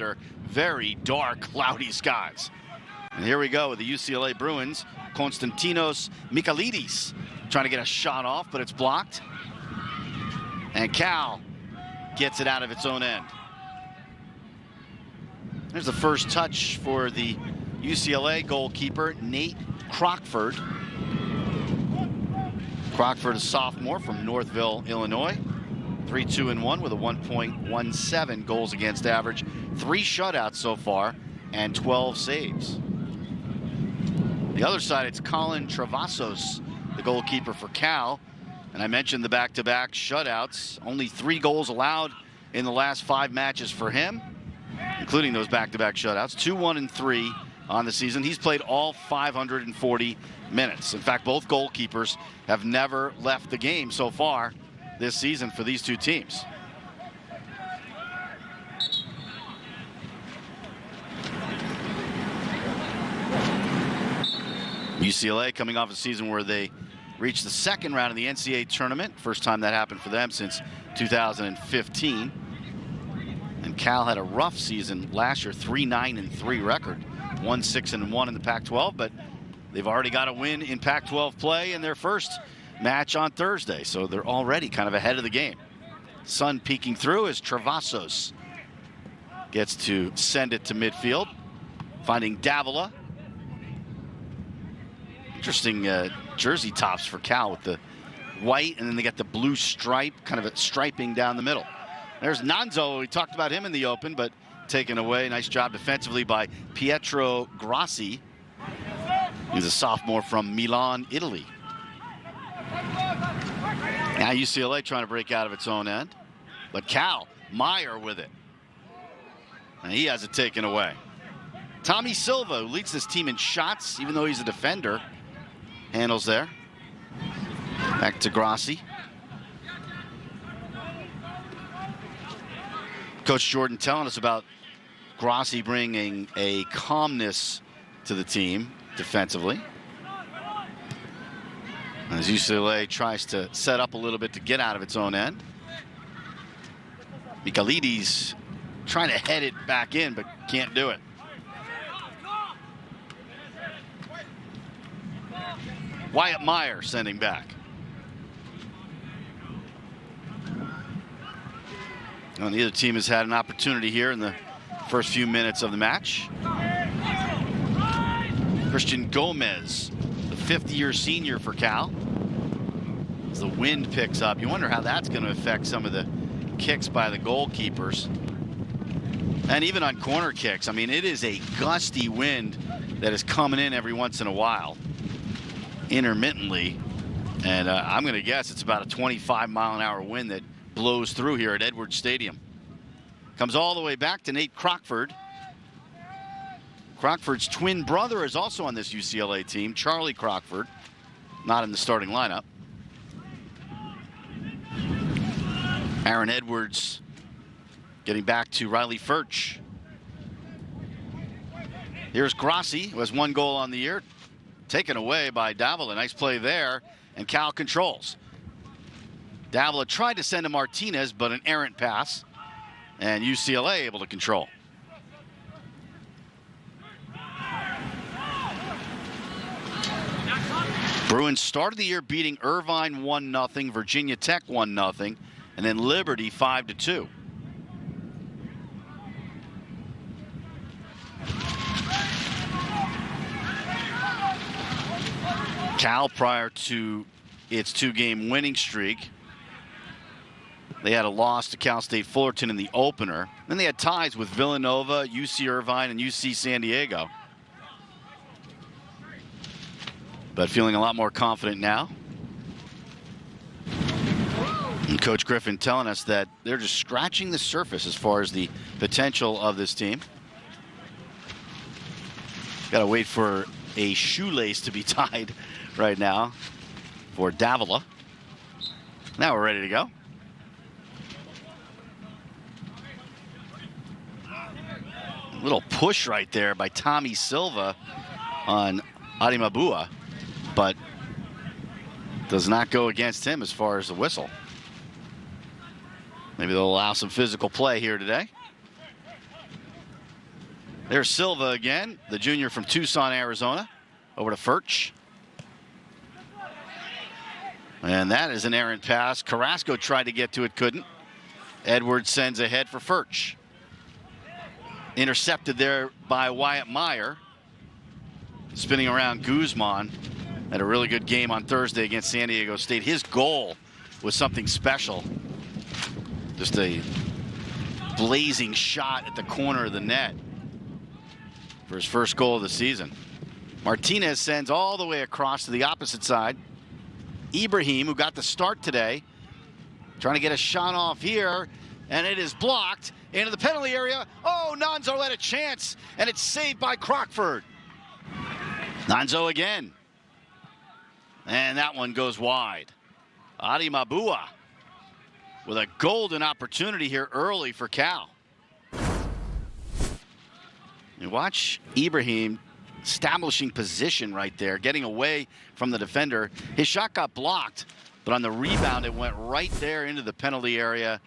under very dark, cloudy skies. And here we go with the UCLA Bruins. Konstantinos Michailidis trying to get a shot off, but it's blocked. And Cal gets it out of its own end. There's the first touch for the UCLA goalkeeper, Nate Crockford. Crockford, a sophomore from Northville, Illinois. 3-2-1 with a 1.17 goals against average. 3 shutouts so far and 12 saves. The other side, it's Colin Travasos, the goalkeeper for Cal. And I mentioned the back-to-back shutouts. Only 3 goals allowed in the last 5 matches for him, including those back-to-back shutouts. 2-1-3 on the season. He's played all 540 minutes. In fact, both goalkeepers have never left the game so far this season for these two teams. UCLA coming off a season where they reached the second round of the NCAA tournament. First time that happened for them since 2015. And Cal had a rough season last year, 3-9-3 record, 1-6-1 in the Pac-12, but they've already got a win in Pac-12 play in their first match on Thursday, so they're already kind of ahead of the game. Sun peeking through as Travasos gets to send it to midfield, finding Davila. Interesting jersey tops for Cal with the white, and then they got the blue stripe, kind of a striping down the middle. There's Nanzo. We talked about him in the open, but taken away. Nice job defensively by Pietro Grassi. He's a sophomore from Milan, Italy. Now UCLA trying to break out of its own end, but Cal, Meyer with it. And he has it taken away. Tommy Silva, who leads this team in shots, even though he's a defender, handles there. Back to Grassi. Coach Jordan telling us about Grassi bringing a calmness to the team defensively. As UCLA tries to set up a little bit to get out of its own end. Michailidis trying to head it back in, but can't do it. Wyatt Meyer sending back. Well, neither team has had an opportunity here in the first few minutes of the match. Christian Gomez, the 5th-year senior for Cal. As the wind picks up, you wonder how that's going to affect some of the kicks by the goalkeepers. And even on corner kicks, I mean, it is a gusty wind that is coming in every once in a while, intermittently. And I'm going to guess it's about a 25-mile-an-hour wind that blows through here at Edwards Stadium. Comes all the way back to Nate Crockford. Crockford's twin brother is also on this UCLA team, Charlie Crockford, not in the starting lineup. Aaron Edwards getting back to Riley Furch. Here's Grassi, who has 1 goal on the year, taken away by Davila. Nice play there, and Cal controls. Davila tried to send to Martinez, but an errant pass, and UCLA able to control. Bruins started the year beating Irvine 1-0, Virginia Tech 1-0, and then Liberty 5-2. Cal, prior to its 2-game winning streak, they had a loss to Cal State Fullerton in the opener. Then they had ties with Villanova, UC Irvine, and UC San Diego. But feeling a lot more confident now. And Coach Griffin telling us that they're just scratching the surface as far as the potential of this team. Got to wait for a shoelace to be tied right now for Davila. Now we're ready to go. Little push right there by Tommy Silva on Adimabua, but does not go against him as far as the whistle. Maybe they'll allow some physical play here today. There's Silva again, the junior from Tucson, Arizona. Over to Furch. And that is an errant pass. Carrasco tried to get to it, couldn't. Edwards sends ahead for Furch. Intercepted there by Wyatt Meyer. Spinning around Guzman. Had a really good game on Thursday against San Diego State. His goal was something special. Just a blazing shot at the corner of the net for his first goal of the season. Martinez sends all the way across to the opposite side. Ibrahim, who got the start today, trying to get a shot off here, and it is blocked into the penalty area. Oh, Nonzo had a chance, and it's saved by Crockford. Nonzo again. And that one goes wide. Adi Mabua with a golden opportunity here early for Cal. You watch Ibrahim establishing position right there, getting away from the defender. His shot got blocked, but on the rebound, it went right there into the penalty area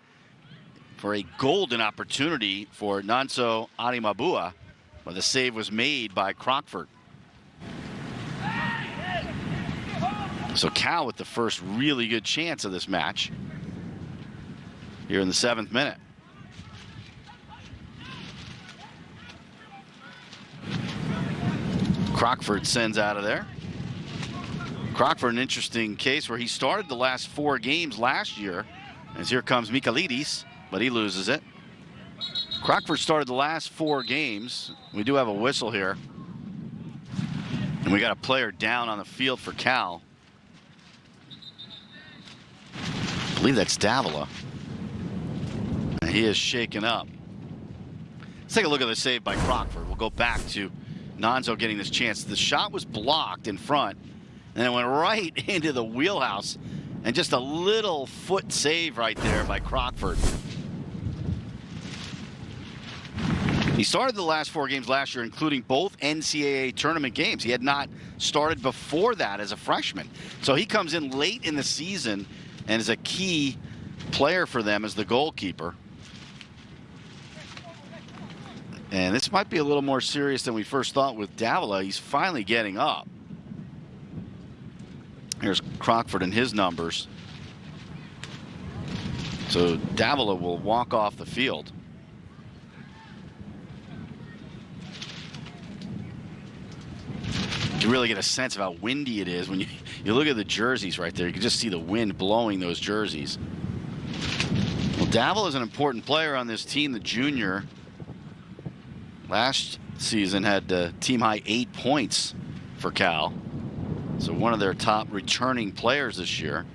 for a golden opportunity for Nonso Adi Mabua, but the save was made by Crockford. So Cal with the first really good chance of this match here in the 7th minute. Crockford sends out of there. Crockford, an interesting case where he started the last 4 games last year. As here comes Michailidis, but he loses it. Crockford started the last 4 games. We do have a whistle here. And we got a player down on the field for Cal. I believe that's Davila. And he is shaken up. Let's take a look at the save by Crockford. We'll go back to Nonzo getting this chance. The shot was blocked in front, and it went right into the wheelhouse. And just a little foot save right there by Crockford. He started the last 4 games last year, including both NCAA tournament games. He had not started before that as a freshman. So he comes in late in the season and is a key player for them as the goalkeeper. And this might be a little more serious than we first thought with Davila. He's finally getting up. Here's Crockford and his numbers. So Davila will walk off the field. You can really get a sense of how windy it is when you look at the jerseys right there. You can just see the wind blowing those jerseys. Well, Davila is an important player on this team, the junior. Last season had team high 8 points for Cal. So one of their top returning players this year.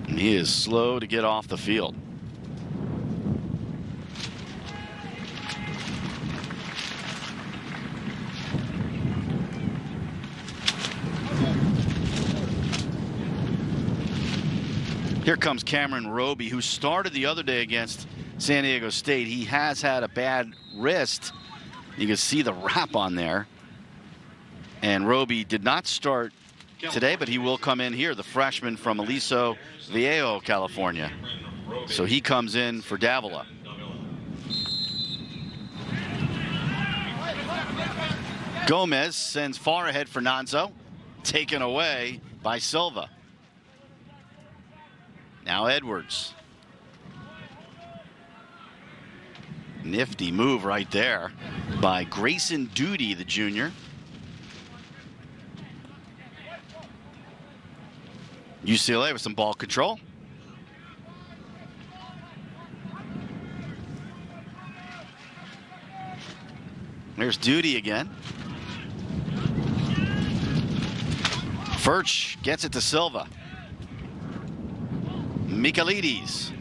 And he is slow to get off the field. Here comes Cameron Roby, who started the other day against San Diego State. He has had a bad wrist. You can see the wrap on there. And Roby did not start today, but he will come in here, the freshman from Aliso Viejo, California. So he comes in for Davila. Gomez sends far ahead for Nonzo, taken away by Silva. Now Edwards. Nifty move right there by Grayson Duty, the junior. UCLA with some ball control. There's Duty again. Furch gets it to Silva. Michailidis.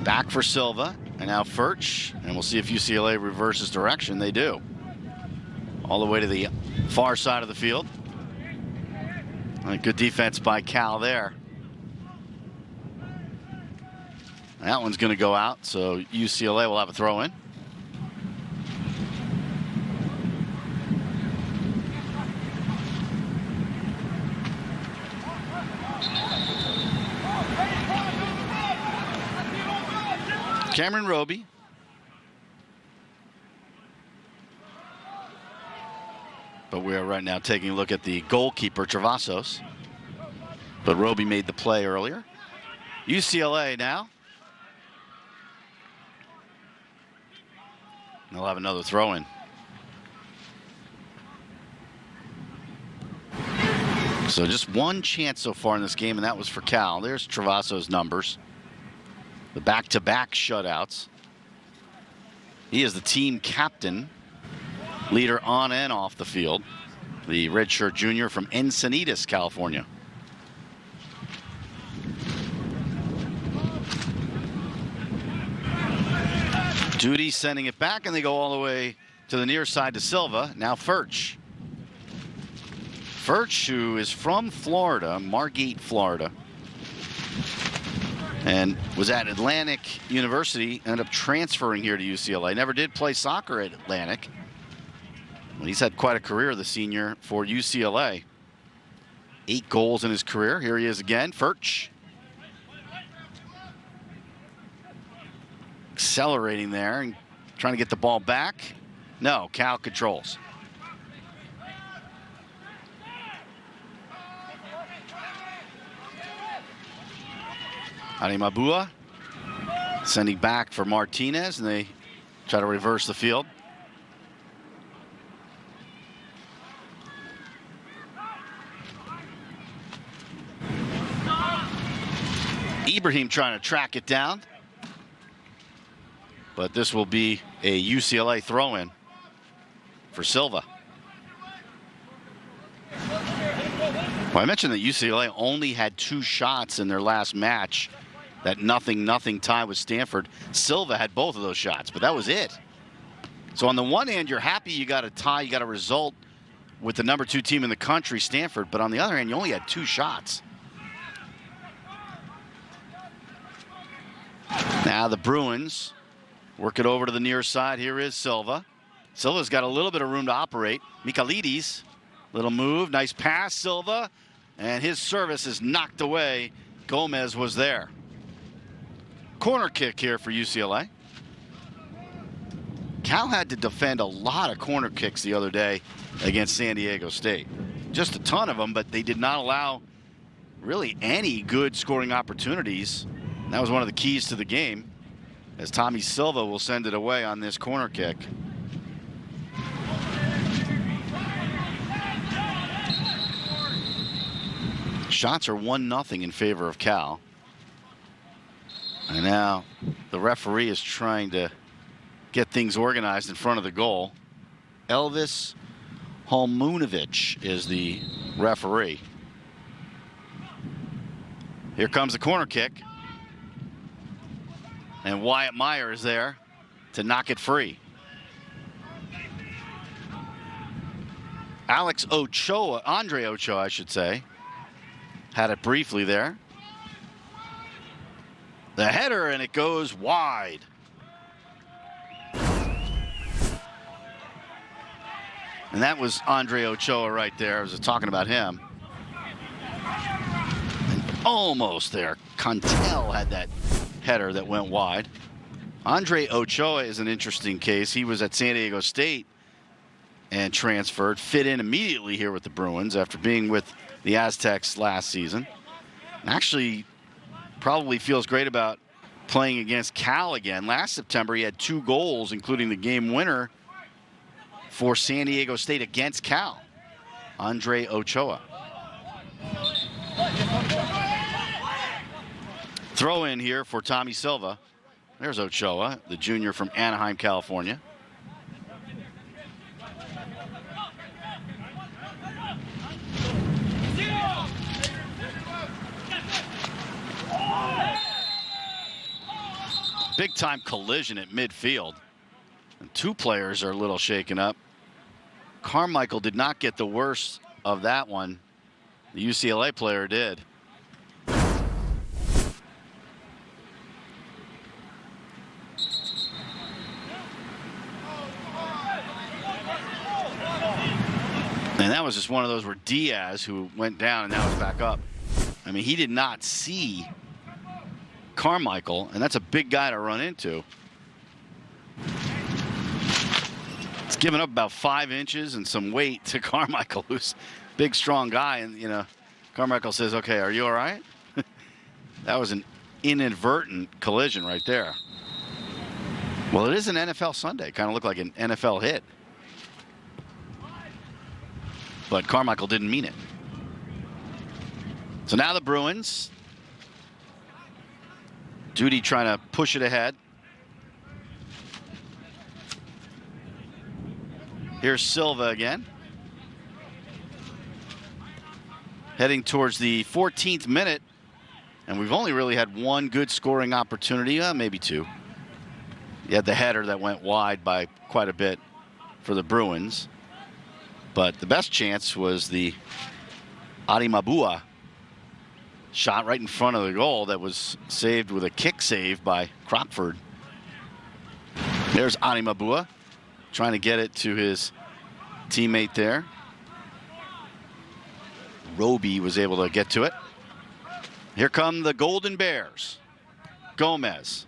Back for Silva. And now Furch. And we'll see if UCLA reverses direction. They do. All the way to the far side of the field. Good defense by Cal there. That one's going to go out, so UCLA will have a throw in. Cameron Roby But we are right now taking a look at the goalkeeper, Travasos. But Roby made the play earlier. UCLA now. They'll have another throw-in. So just one chance so far in this game, and that was for Cal. There's Travaso's numbers. The back-to-back shutouts. He is the team captain, leader on and off the field. The redshirt junior from Encinitas, California. Duty sending it back, and they go all the way to the near side to Silva. Now Furch. Furch, who is from Florida, Margate, Florida, and was at Atlantic University, ended up transferring here to UCLA. Never did play soccer at Atlantic. Well, he's had quite a career, the senior, for UCLA. 8 goals in his career. Here he is again, Furch. Accelerating there and trying to get the ball back. No, Cal controls. Arimabua sending back for Martinez, and they try to reverse the field. Ibrahim trying to track it down. But this will be a UCLA throw-in for Silva. Well, I mentioned that UCLA only had 2 shots in their last match. That 0-0 tie with Stanford. Silva had both of those shots, but that was it. So on the one hand, you're happy you got a tie, you got a result with the number 2 team in the country, Stanford. But on the other hand, you only had 2 shots. Now the Bruins work it over to the near side. Here is Silva. Silva's got a little bit of room to operate. Michaelides, little move, nice pass, Silva. And his service is knocked away. Gomez was there. Corner kick here for UCLA. Cal had to defend a lot of corner kicks the other day against San Diego State. Just a ton of them, but they did not allow really any good scoring opportunities. And that was one of the keys to the game, as Tommy Silva will send it away on this corner kick. Shots are 1-0 in favor of Cal. And now the referee is trying to get things organized in front of the goal. Elvis Holmunovich is the referee. Here comes the corner kick. And Wyatt Meyer is there to knock it free. Andre Ochoa, I should say, had it briefly there. The header, and it goes wide. And that was Andre Ochoa right there. I was talking about him. And almost there. Contel had that header that went wide. Andre Ochoa is an interesting case. He was at San Diego State and transferred, fit in immediately here with the Bruins after being with the Aztecs last season. And actually probably feels great about playing against Cal again. Last September, he had 2 goals, including the game winner for San Diego State against Cal. Andre Ochoa. Throw in here for Tommy Silva. There's Ochoa, the junior from Anaheim, California. Big time collision at midfield. And 2 players are a little shaken up. Carmichael did not get the worst of that one. The UCLA player did. And that was just one of those where Diaz, who went down and now is back up. I mean, he did not see Carmichael, and that's a big guy to run into. It's given up about 5 inches and some weight to Carmichael, who's a big, strong guy. And, you know, Carmichael says, okay, are you all right? That was an inadvertent collision right there. Well, it is an NFL Sunday. Kind of looked like an NFL hit. But Carmichael didn't mean it. So now the Bruins. Duty trying to push it ahead. Here's Silva again. Heading towards the 14th minute. And we've only really had one good scoring opportunity, maybe two. You had the header that went wide by quite a bit for the Bruins. But the best chance was the Adimabua shot right in front of the goal that was saved with a kick save by Crockford. There's Adimabua trying to get it to his teammate there. Roby was able to get to it. Here come the Golden Bears. Gomez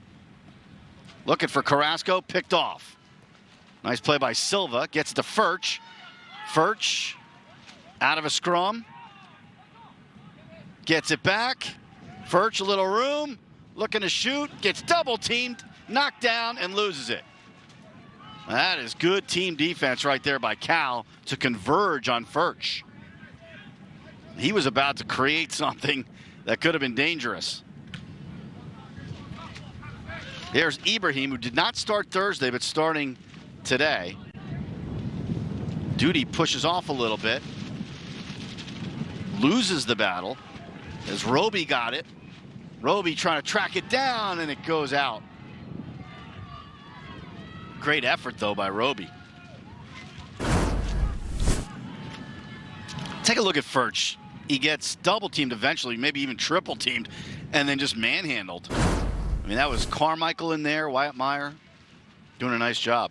looking for Carrasco, picked off. Nice play by Silva, gets it to Furch. Furch out of a scrum. Gets it back. Furch, a little room, looking to shoot, gets double teamed, knocked down, and loses it. That is good team defense right there by Cal to converge on Furch. He was about to create something that could have been dangerous. Here's Ibrahim, who did not start Thursday, but starting today. Duty pushes off a little bit. Loses the battle as Roby got it. Roby trying to track it down, and it goes out. Great effort, though, by Roby. Take a look at Furch. He gets double teamed eventually, maybe even triple teamed, and then just manhandled. I mean, that was Carmichael in there, Wyatt Meyer doing a nice job.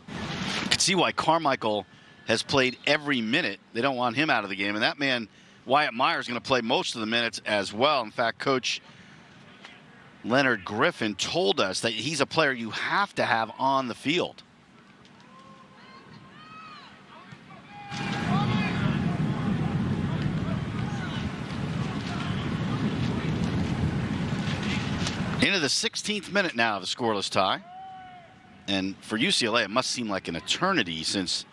You can see why Carmichael has played every minute. They don't want him out of the game, and that man, Wyatt Meyer, is going to play most of the minutes as well. In fact, Coach Leonard Griffin told us that he's a player you have to have on the field. Into the 16th minute now of the scoreless tie. And for UCLA, it must seem like an eternity since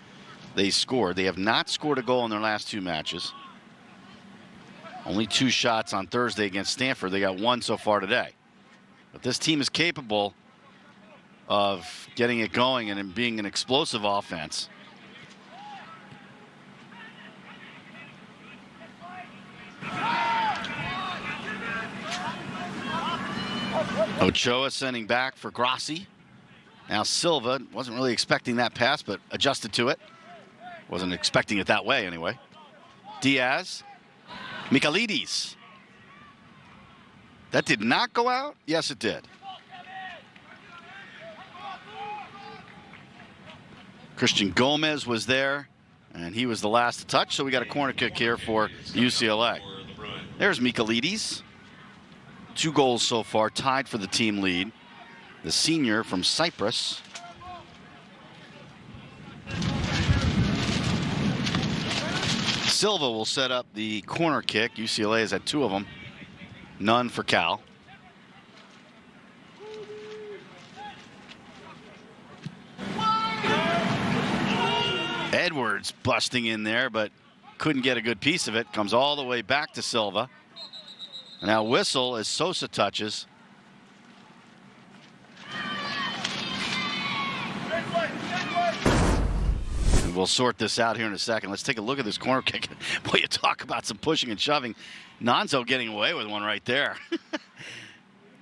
they scored. They have not scored a goal in their last 2 matches. Only 2 shots on Thursday against Stanford. They got 1 so far today. But this team is capable of getting it going and being an explosive offense. Ochoa sending back for Grassi. Now Silva wasn't really expecting that pass, but adjusted to it. Wasn't expecting it that way anyway. Diaz. Michaelides. That did not go out? Yes, it did. Christian Gomez was there, and he was the last to touch, so we got a corner kick here for UCLA. There's Michaelides. 2 goals so far, tied for the team lead. The senior from Cyprus. Silva will set up the corner kick. UCLA has had 2 of them. None for Cal. Edwards busting in there, but couldn't get a good piece of it. Comes all the way back to Silva. Now whistle as Sosa touches. And we'll sort this out here in a second. Let's take a look at this corner kick. Boy, you talk about some pushing and shoving. Nonzo getting away with one right there.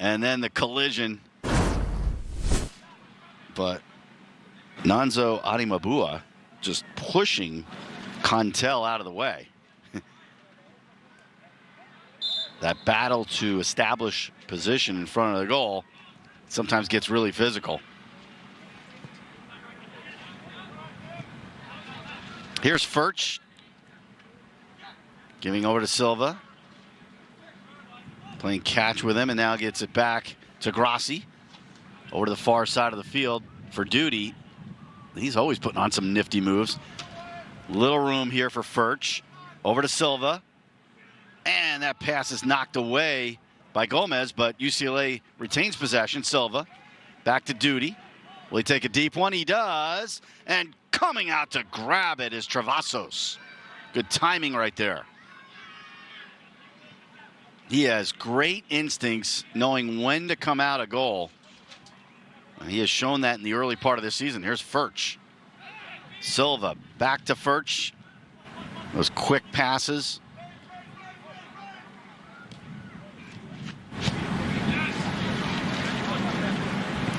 And then the collision. But Nonzo Adimabua just pushing Contel out of the way. That battle to establish position in front of the goal sometimes gets really physical. Here's Furch giving over to Silva. Playing catch with him, and now gets it back to Grassi. Over to the far side of the field for Duty. He's always putting on some nifty moves. Little room here for Furch. Over to Silva. And that pass is knocked away by Gomez, but UCLA retains possession. Silva back to Duty. Will he take a deep one? He does. And coming out to grab it is Travasos. Good timing right there. He has great instincts knowing when to come out a goal. And he has shown that in the early part of the season. Here's Furch. Silva back to Furch. Those quick passes.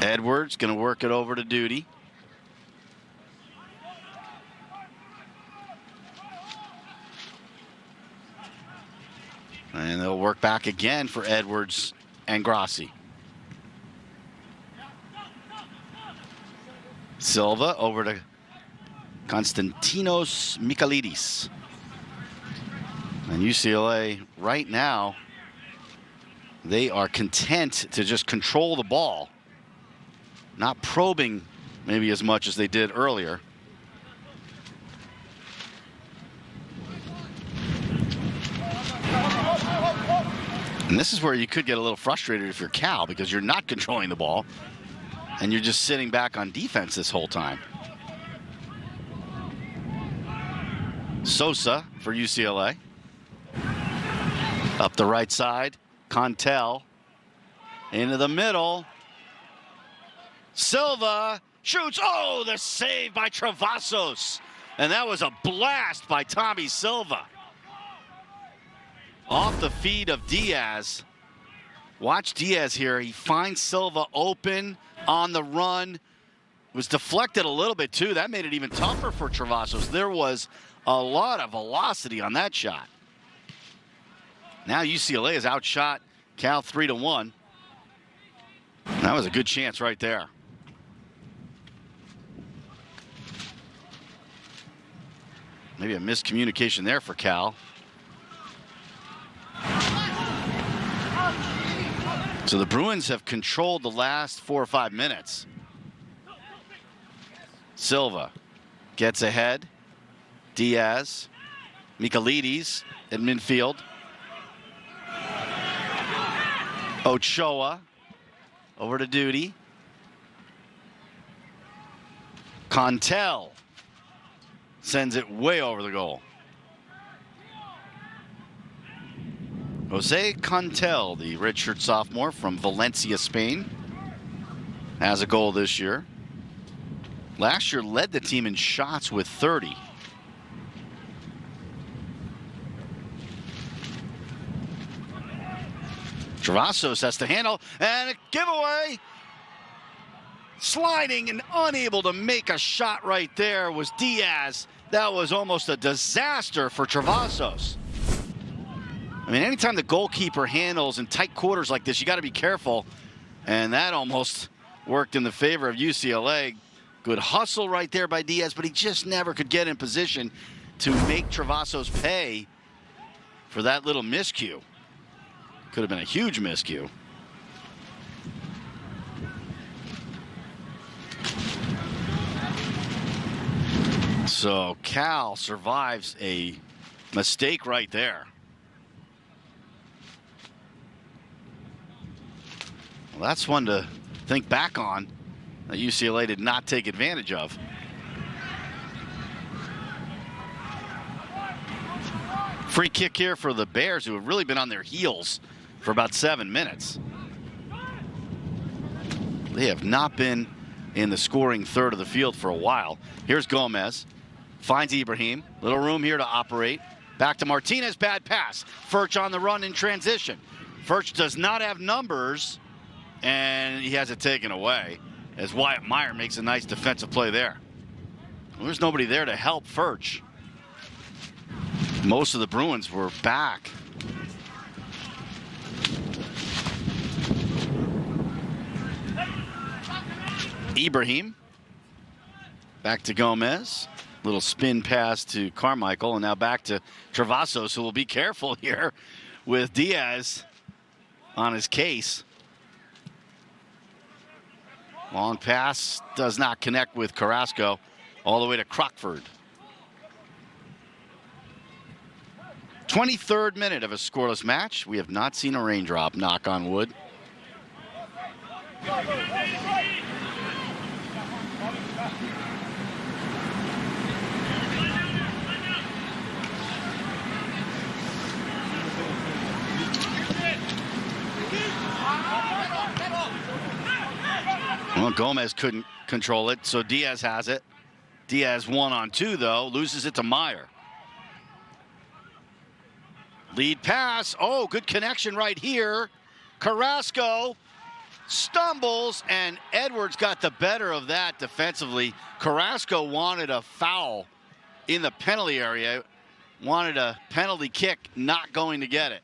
Edwards going to work it over to Duty. And they'll work back again for Edwards and Grassi. Silva over to Konstantinos Michailidis. And UCLA right now, they are content to just control the ball. Not probing maybe as much as they did earlier. And this is where you could get a little frustrated if you're Cal, because you're not controlling the ball and you're just sitting back on defense this whole time. Sosa for UCLA. Up the right side, Contel into the middle. Silva shoots. Oh, the save by Travasos. And that was a blast by Tommy Silva. Off the feet of Diaz. Watch Diaz here. He finds Silva open on the run. Was deflected a little bit too. That made it even tougher for Travasos. There was a lot of velocity on that shot. Now UCLA has outshot Cal 3-1. That was a good chance right there. Maybe a miscommunication there for Cal. So the Bruins have controlled the last 4 or 5 minutes. Silva gets ahead. Diaz, Michailidis in midfield. Ochoa over to Duty. Contel sends it way over the goal. Jose Contel, the redshirt sophomore from Valencia, Spain, has a goal this year. Last year led the team in shots with 30. Travasos has to handle, and a giveaway. Sliding and unable to make a shot right there was Diaz. That was almost a disaster for Travasos. I mean, anytime the goalkeeper handles in tight quarters like this, you got to be careful. And that almost worked in the favor of UCLA. Good hustle right there by Diaz, but he just never could get in position to make Travasos pay for that little miscue. Could have been a huge miscue. So Cal survives a mistake right there. Well, that's one to think back on that UCLA did not take advantage of. Free kick here for the Bears, who have really been on their heels for about 7 minutes. They have not been in the scoring third of the field for a while. Here's Gomez. Finds Ibrahim. Little room here to operate. Back to Martinez. Bad pass. Furch on the run in transition. Furch does not have numbers, and he has it taken away as Wyatt Meyer makes a nice defensive play there. Well, there's nobody there to help Furch. Most of the Bruins were back. Ibrahim. Back to Gomez. Little spin pass to Carmichael, and now back to Travasos, who will be careful here with Diaz on his case. Long pass does not connect with Carrasco. All the way to Crockford. 23rd minute of a scoreless match. We have not seen a raindrop, knock on wood. Well, Gomez couldn't control it, so Diaz has it. Diaz 1-on-2, though, loses it to Meyer. Lead pass. Oh, good connection right here. Carrasco stumbles, and Edwards got the better of that defensively. Carrasco wanted a foul in the penalty area, wanted a penalty kick, not going to get it.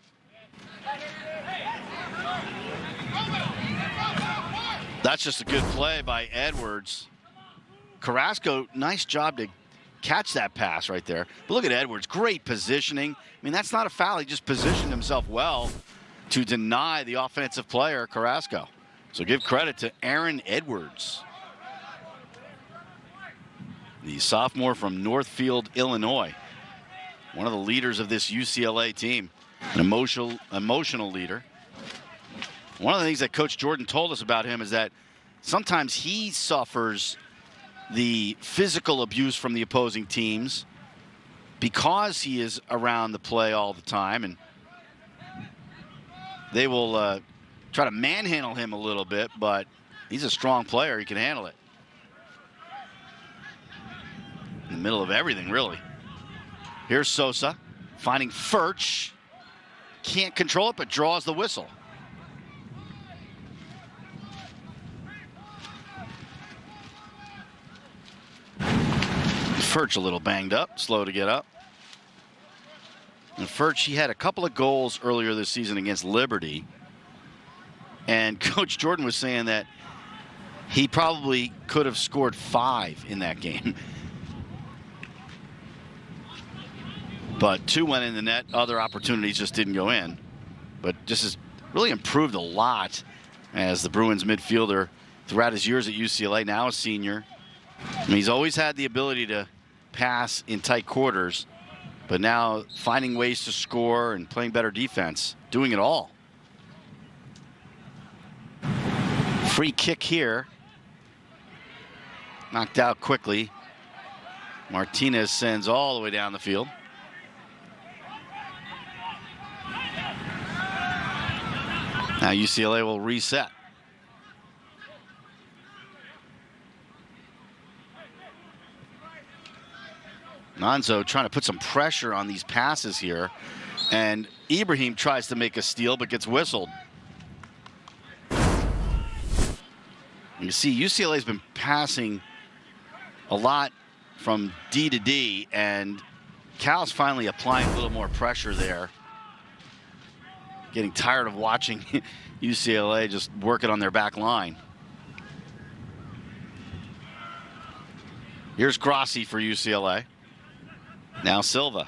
That's just a good play by Edwards. Carrasco, nice job to catch that pass right there. But look at Edwards, great positioning. I mean, that's not a foul. He just positioned himself well to deny the offensive player, Carrasco. So give credit to Aaron Edwards, the sophomore from Northfield, Illinois. One of the leaders of this UCLA team, an emotional leader. One of the things that Coach Jordan told us about him is that sometimes he suffers the physical abuse from the opposing teams because he is around the play all the time, and they will try to manhandle him a little bit, but he's a strong player. He can handle it. In the middle of everything, really. Here's Sosa finding Furch. Can't control it, but draws the whistle. Furch a little banged up, slow to get up. And Furch, he had a couple of goals earlier this season against Liberty. And Coach Jordan was saying that he probably could have scored 5 in that game. But 2 went in the net, other opportunities just didn't go in. But just has really improved a lot as the Bruins midfielder throughout his years at UCLA, now a senior. I mean, he's always had the ability to pass in tight quarters, but now finding ways to score and playing better defense, doing it all. Free kick here. Knocked out quickly. Martinez sends all the way down the field. Now UCLA will reset. Nonzo trying to put some pressure on these passes here. And Ibrahim tries to make a steal but gets whistled. You see UCLA's been passing a lot from D to D, and Cal's finally applying a little more pressure there. Getting tired of watching UCLA just working on their back line. Here's Grossi for UCLA. Now Silva.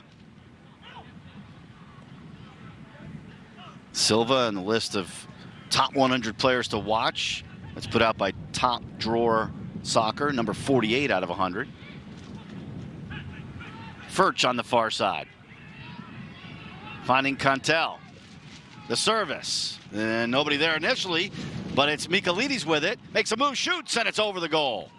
Silva on the list of top 100 players to watch. That's put out by Top Drawer Soccer, number 48 out of 100. Furch on the far side. Finding Cantel. The service. And nobody there initially, but it's Michaelides with it. Makes a move, shoots, and it's over the goal.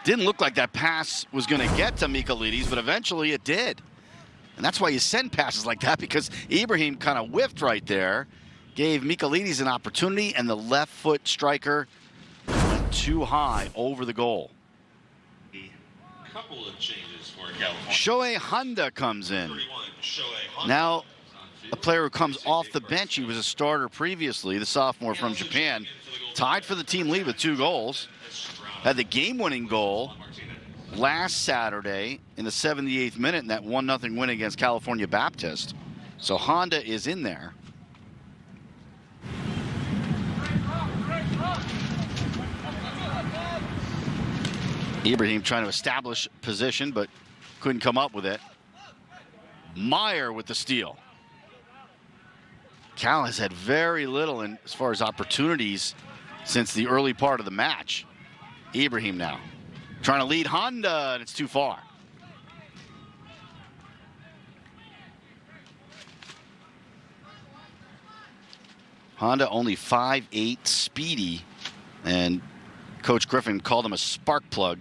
Didn't look like that pass was going to get to Michaelides, but eventually it did. And that's why you send passes like that, because Ibrahim kind of whiffed right there, gave Michaelides an opportunity, and the left foot striker went too high over the goal. A couple of changes for California. Shohei Honda comes in. Now, a player who comes off the bench. He was a starter previously, the sophomore from Japan. Tied for the team lead with 2 goals. Had the game-winning goal last Saturday in the 78th minute in that 1-0 win against California Baptist. So Honda is in there. Ibrahim trying to establish position, but couldn't come up with it. Meyer with the steal. Cal has had very little as far as opportunities since the early part of the match. Ibrahim now trying to lead Honda, and it's too far. Honda only 5'8", speedy, and Coach Griffin called him a spark plug.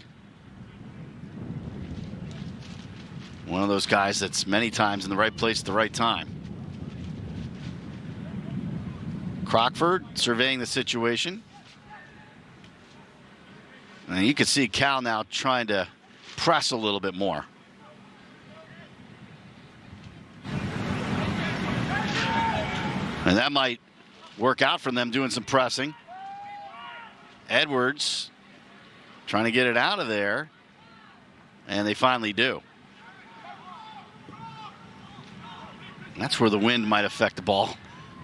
One of those guys that's many times in the right place at the right time. Crockford surveying the situation. And you can see Cal now trying to press a little bit more. And that might work out for them doing some pressing. Edwards trying to get it out of there. And they finally do. That's where the wind might affect the ball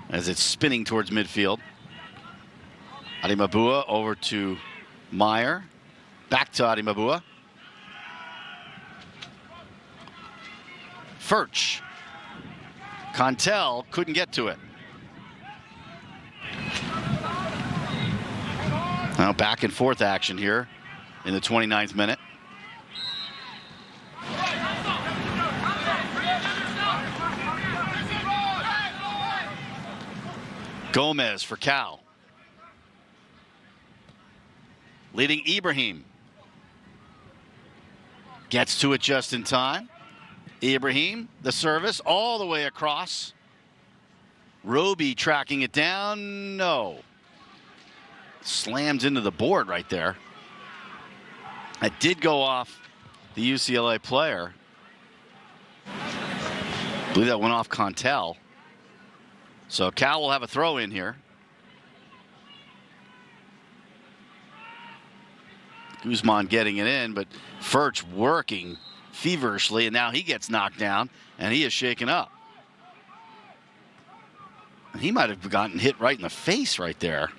as it's spinning towards midfield. Adimabua over to Meyer. Back to Adimabua. Furch. Contel couldn't get to it. Now back and forth action here in the 29th minute. Gomez for Cal. Leading Ibrahim. Gets to it just in time. Ibrahim, the service all the way across. Roby tracking it down. No. Slams into the board right there. That did go off the UCLA player. I believe that went off Contel. So Cal will have a throw in here. Guzman getting it in, but Furch working feverishly, and now he gets knocked down, and he is shaken up. He might have gotten hit right in the face right there.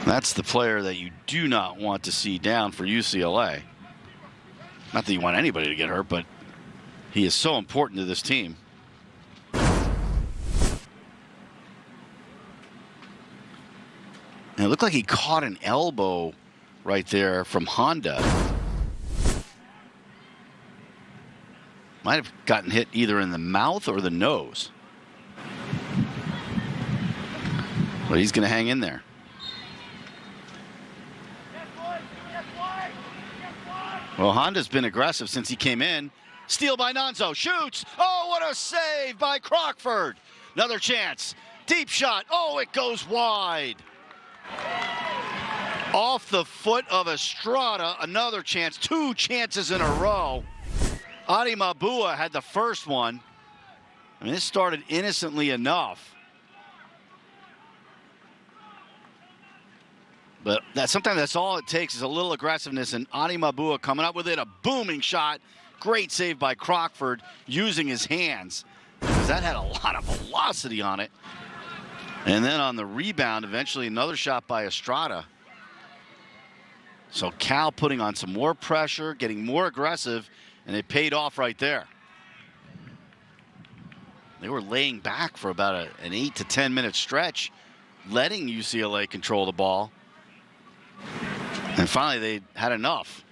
That's the player that you do not want to see down for UCLA. Not that you want anybody to get hurt, but he is so important to this team. And it looked like he caught an elbow right there from Honda. Might have gotten hit either in the mouth or the nose. But he's going to hang in there. Well, Honda's been aggressive since he came in. Steal by Nonzo. Shoots. Oh, what a save by Crockford. Another chance. Deep shot. Oh, it goes wide. Off the foot of Estrada. Another chance. Two chances in a row. Adimabua had the first one. I mean, this started innocently enough. But sometimes that's all it takes is a little aggressiveness, and Adimabua coming up with it. A booming shot. Great save by Crockford using his hands, because that had a lot of velocity on it. And then on the rebound, eventually another shot by Estrada. So Cal putting on some more pressure, getting more aggressive, and it paid off right there. They were laying back for about an 8 to 10 minute stretch, letting UCLA control the ball. And finally, they had enough.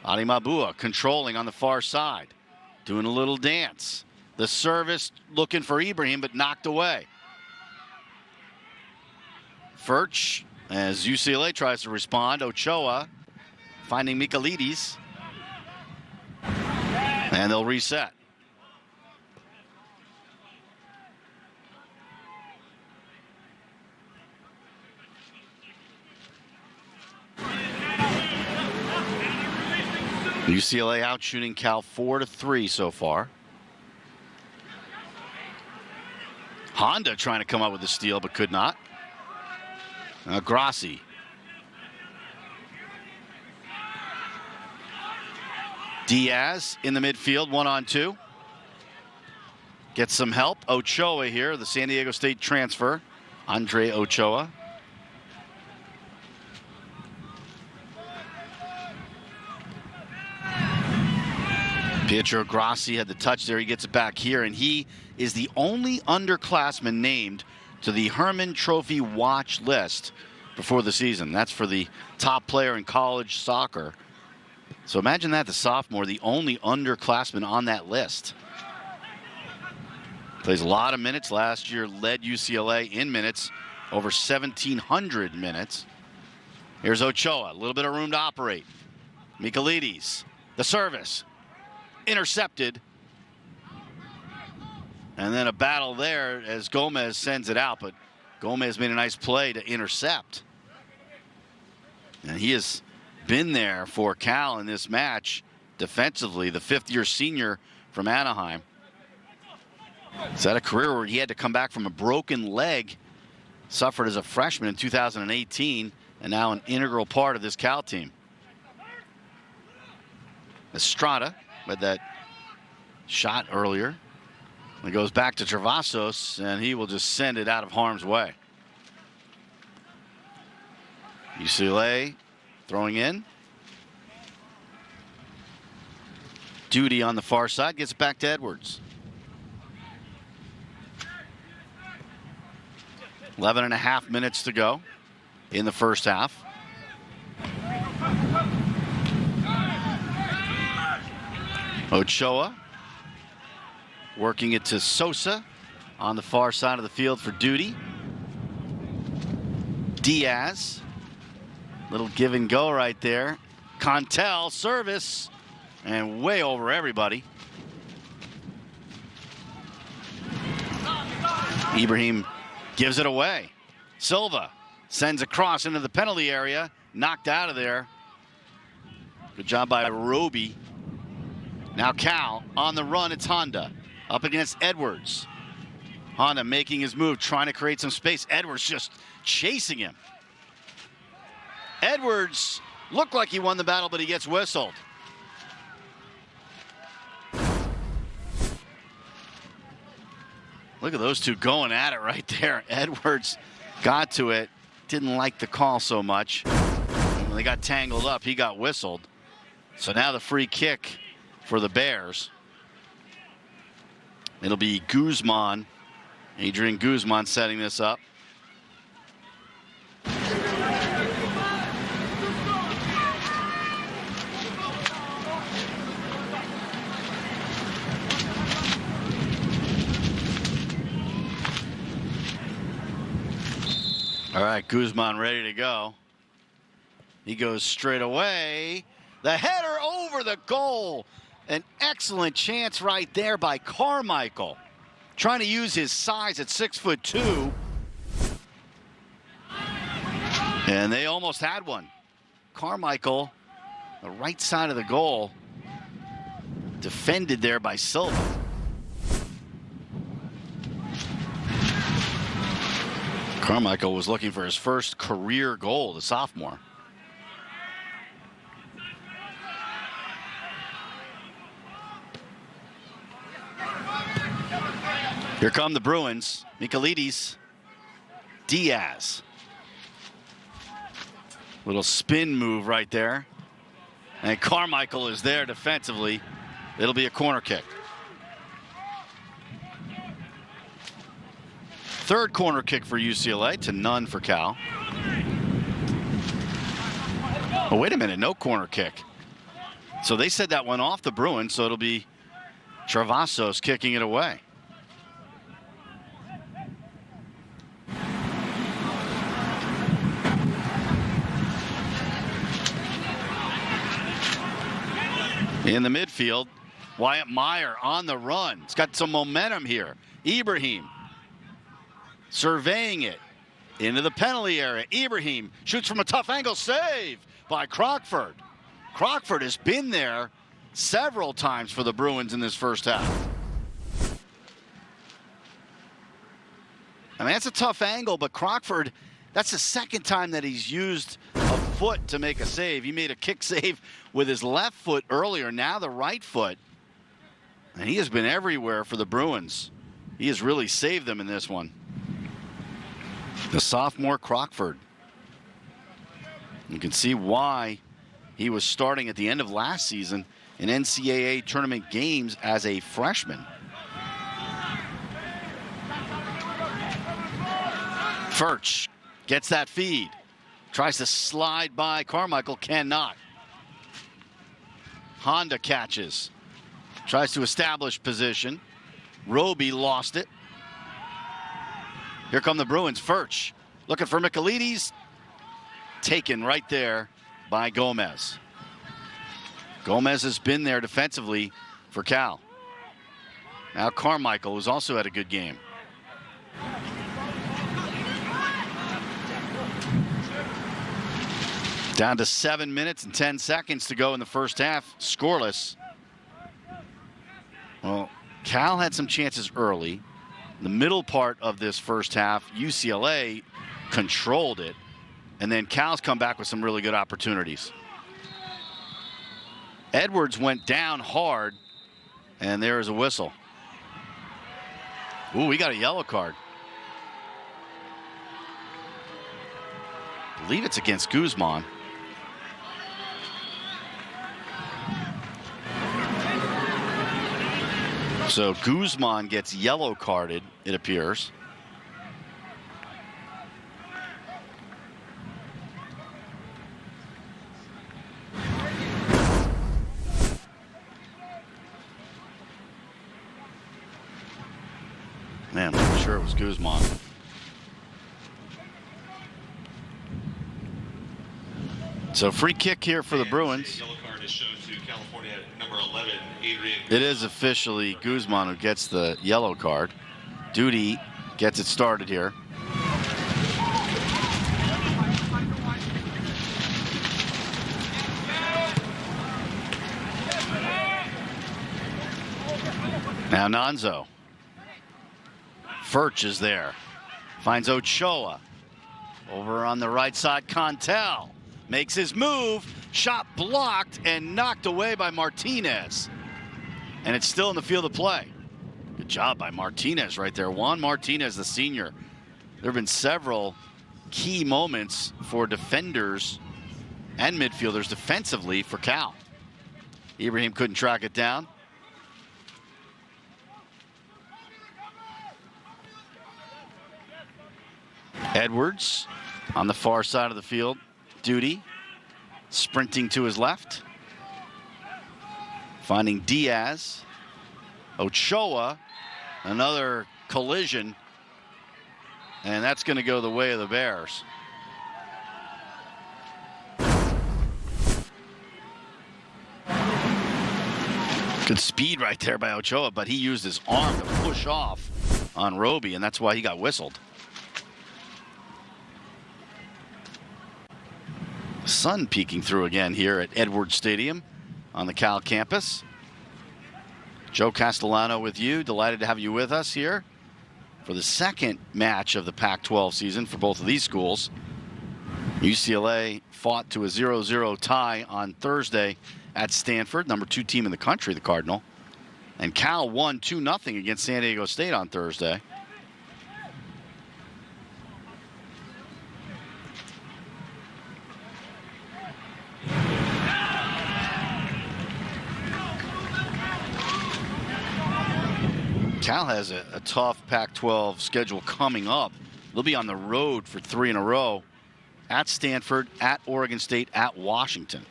Adimabua controlling on the far side, doing a little dance. The service looking for Ibrahim, but knocked away. Furch, as UCLA tries to respond. Ochoa finding Michaelides. And they'll reset. UCLA out shooting Cal 4-3 so far. Honda trying to come up with a steal, but could not. Grassi. Diaz in the midfield, 1-on-2. Gets some help. Ochoa here, the San Diego State transfer. Andre Ochoa. Pietro Grassi had the touch there. He gets it back here, and he is the only underclassman named to the Herman Trophy watch list before the season. That's for the top player in college soccer. So imagine that, the sophomore, the only underclassman on that list. Plays a lot of minutes. Last year led UCLA in minutes, over 1,700 minutes. Here's Ochoa, a little bit of room to operate. Michaelides, the service, intercepted. And then a battle there as Gomez sends it out, but Gomez made a nice play to intercept. And he has been there for Cal in this match defensively, the fifth-year senior from Anaheim. He's had a career where he had to come back from a broken leg, suffered as a freshman in 2018, and now an integral part of this Cal team. Estrada with that shot earlier. It goes back to Travasos, and he will just send it out of harm's way. UCLA throwing in. Duty on the far side, gets it back to Edwards. 11.5 minutes to go in the first half. Ochoa working it to Sosa on the far side of the field for Duty. Diaz, little give and go right there. Contel, service, and way over everybody. Ibrahim gives it away. Silva sends a cross into the penalty area, knocked out of there. Good job by Roby. Now Cal on the run, it's Honda up against Edwards. Honda making his move, trying to create some space. Edwards just chasing him. Edwards looked like he won the battle, but he gets whistled. Look at those two going at it right there. Edwards got to it, didn't like the call so much. And when they got tangled up, he got whistled. So now the free kick for the Bears. It'll be Guzman, Adrian Guzman setting this up. All right, Guzman ready to go. He goes straight away. The header over the goal. An excellent chance right there by Carmichael. Trying to use his size at 6'2". And they almost had one. Carmichael, the right side of the goal, defended there by Silva. Carmichael was looking for his first career goal, the sophomore. Here come the Bruins. Michaelides, Diaz. Little spin move right there. And Carmichael is there defensively. It'll be a corner kick. Third corner kick for UCLA to none for Cal. Oh, wait a minute, no corner kick. So they said that went off the Bruins, so it'll be Travasos kicking it away. In the midfield, Wyatt Meyer on the run. It's got some momentum here. Ibrahim surveying it into the penalty area. Ibrahim shoots from a tough angle. Save by Crockford. Crockford has been there several times for the Bruins in this first half. I mean, that's a tough angle, but Crockford, that's the second time that he's used a foot to make a save. He made a kick save with his left foot earlier, now the right foot. And he has been everywhere for the Bruins. He has really saved them in this one. The sophomore Crockford. You can see why he was starting at the end of last season in NCAA tournament games as a freshman. Furch gets that feed. Tries to slide by Carmichael, cannot. Honda catches. Tries to establish position. Roby lost it. Here come the Bruins. Furch looking for Michaelides. Taken right there by Gomez. Gomez has been there defensively for Cal. Now Carmichael, who's also had a good game. Down to 7 minutes and 10 seconds to go in the first half. Scoreless. Well, Cal had some chances early. The middle part of this first half, UCLA controlled it. And then Cal's come back with some really good opportunities. Edwards went down hard, and there is a whistle. Ooh, we got a yellow card. I believe it's against Guzman. So Guzman gets yellow carded, it appears. Man, I'm sure it was Guzman. So free kick here for the Bruins. Yellow card is shown to California number 11, Adrian. It is officially Guzman who gets the yellow card. Duty gets it started here. Now Nonzo. Furch is there. Finds Ochoa. Over on the right side, Contel makes his move. Shot blocked and knocked away by Martinez. And it's still in the field of play. Good job by Martinez right there. Juan Martinez, the senior. There have been several key moments for defenders and midfielders defensively for Cal. Ibrahim couldn't track it down. Edwards on the far side of the field. Duty sprinting to his left. Finding Diaz. Ochoa. Another collision. And that's going to go the way of the Bears. Good speed right there by Ochoa, but he used his arm to push off on Roby, and that's why he got whistled. Sun peeking through again here at Edwards Stadium on the Cal campus. Joe Castellano with you. Delighted to have you with us here for the second match of the Pac-12 season for both of these schools. UCLA fought to a 0-0 tie on Thursday at Stanford, number 2 team in the country, the Cardinal. And Cal won 2-0 against San Diego State on Thursday. Cal has a tough Pac-12 schedule coming up. They'll be on the road for 3 in a row at Stanford, at Oregon State, at Washington.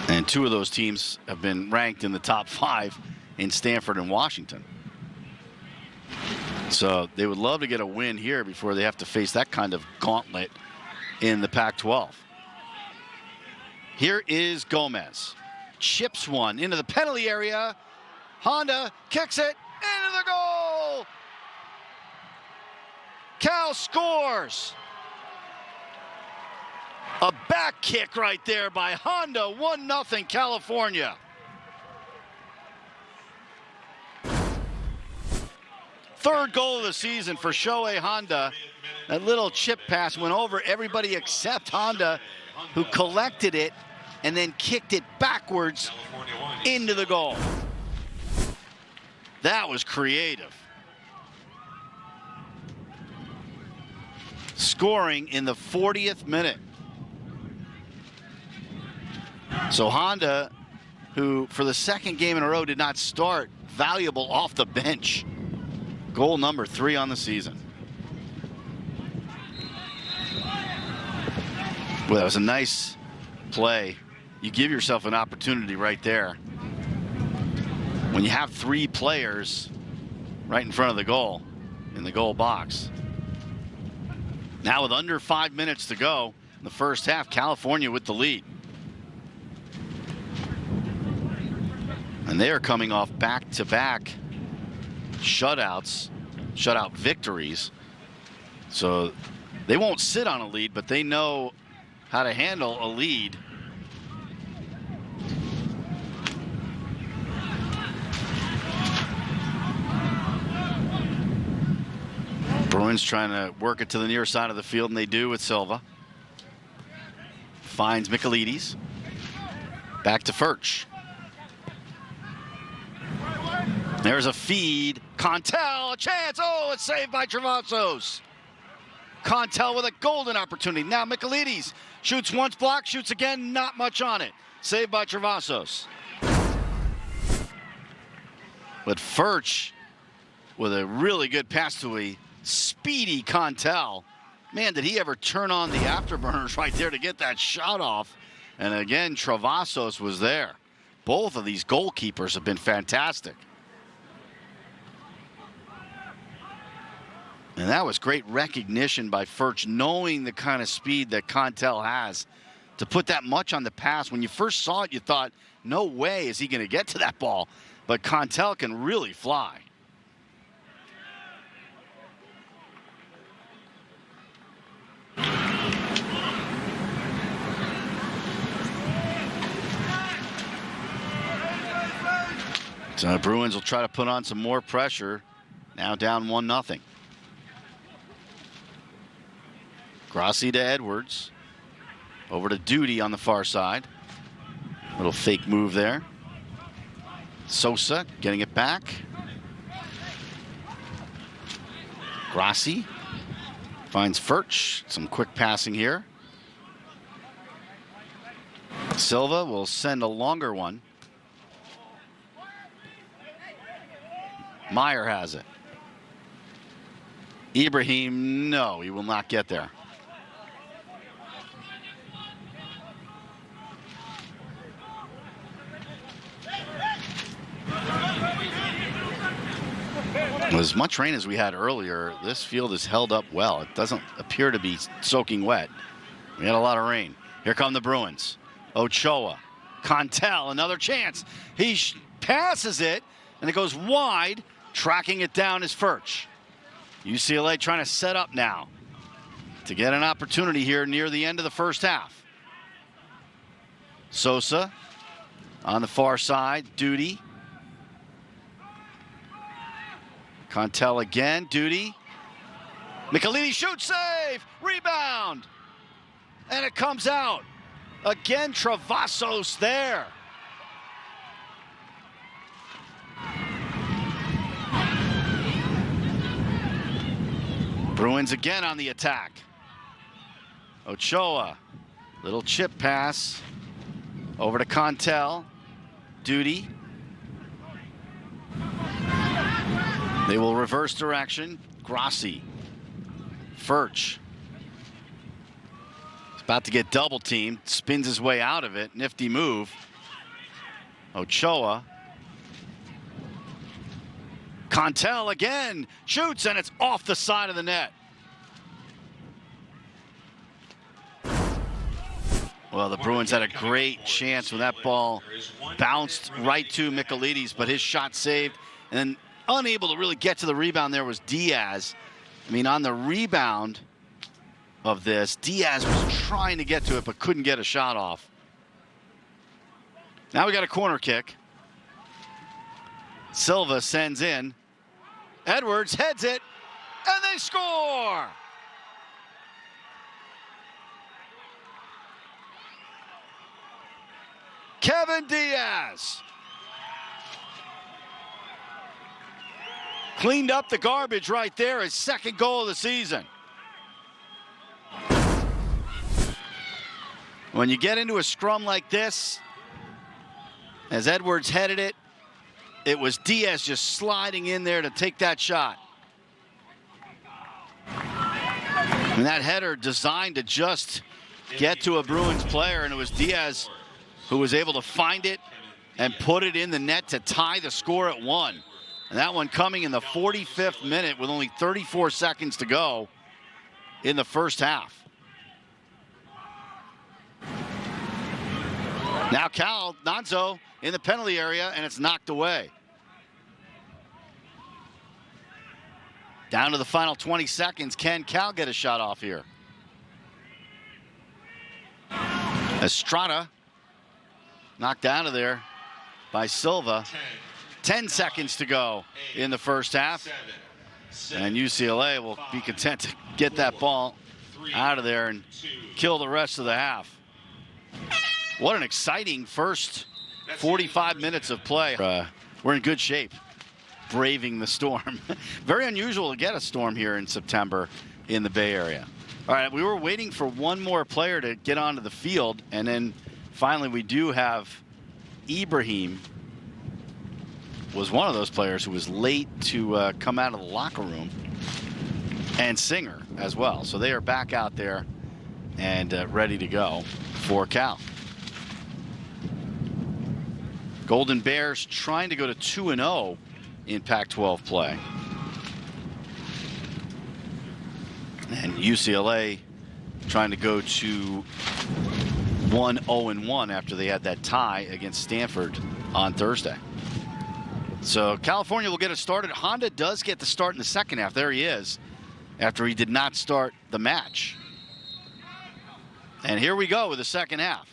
And 2 of those teams have been ranked in the top 5 in Stanford and Washington. So they would love to get a win here before they have to face that kind of gauntlet in the Pac-12. Here is Gomez. Chips one into the penalty area. Honda kicks it into the goal. Cal scores. A back kick right there by Honda. 1-0 California. Third goal of the season for Shohei Honda. That little chip pass went over everybody except Honda, who collected it and then kicked it backwards into the goal. That was creative. Scoring in the 40th minute. So Honda, who for the second game in a row did not start, valuable off the bench. Goal number 3 on the season. Well, that was a nice play. You give yourself an opportunity right there. When you have 3 players right in front of the goal, in the goal box. Now with under 5 minutes to go in the first half, California with the lead. And they are coming off back-to-back shutouts, shutout victories. So they won't sit on a lead, but they know how to handle a lead. Bruins trying to work it to the near side of the field, and they do with Silva. Finds Michaelides. Back to Furch. There's a feed. Contel, a chance. Oh, it's saved by Travasos. Contel with a golden opportunity. Now Michaelides shoots once, blocked, shoots again, not much on it. Saved by Travasos. But Furch with a really good pass to a speedy Contel. Man, did he ever turn on the afterburners right there to get that shot off. And again, Travasos was there. Both of these goalkeepers have been fantastic. And that was great recognition by Furch, knowing the kind of speed that Contel has to put that much on the pass. When you first saw it, you thought, no way is he going to get to that ball. But Contel can really fly. So the Bruins will try to put on some more pressure. Now down 1-0. Grassi to Edwards. Over to Duty on the far side. Little fake move there. Sosa getting it back. Grassi finds Furch. Some quick passing here. Silva will send a longer one. Meyer has it. Ibrahim, no, he will not get there. As much rain as we had earlier, this field is held up well. It doesn't appear to be soaking wet. We had a lot of rain. Here come the Bruins. Ochoa, Contel, another chance. He passes it, and it goes wide. Tracking it down is Furch. UCLA trying to set up now to get an opportunity here near the end of the first half. Sosa on the far side. Duty. Contel again. Duty. Michaelides shoots, save, rebound. And it comes out. Again, Travasos there. Bruins again on the attack. Ochoa, little chip pass over to Contel. Duty. They will reverse direction. Grassi. Furch. He's about to get double teamed. Spins his way out of it. Nifty move. Ochoa. Contel again. Shoots, and it's off the side of the net. Well, the Bruins had a great chance when that ball bounced right to Michaelides, but his shot saved. And then unable to really get to the rebound there was Diaz. I mean, on the rebound of this, Diaz was trying to get to it, but couldn't get a shot off. Now we got a corner kick. Silva sends in. Edwards heads it, and they score! Kevin Diaz cleaned up the garbage right there, his second goal of the season. When you get into a scrum like this, As Edwards headed it, it was Diaz just sliding in there to take that shot. And that header designed to just get to a Bruins player, and it was Diaz who was able to find it and put it in the net to tie the score at 1. And that one coming in the 45th minute with only 34 seconds to go in the first half. Now Cal, Nonzo in the penalty area, and it's knocked away. Down to the final 20 seconds. Can Cal get a shot off here? Estrada knocked out of there by Silva. 10 seconds to go in the first half. And UCLA will be content to get that ball out of there and kill the rest of the half. What an exciting first 45 minutes of play. We're in good shape, braving the storm. Very unusual to get a storm here in September in the Bay Area. All right, we were waiting for one more player to get onto the field, and then finally we do have Ibrahim was one of those players who was late to come out of the locker room, and Singer as well. So they are back out there and ready to go for Cal. Golden Bears trying to go to 2-0 in Pac-12 play. And UCLA trying to go to 1-0-1 after they had that tie against Stanford on Thursday. So California will get it started. Honda does get the start in the second half. There he is, after he did not start the match. And here we go with the second half.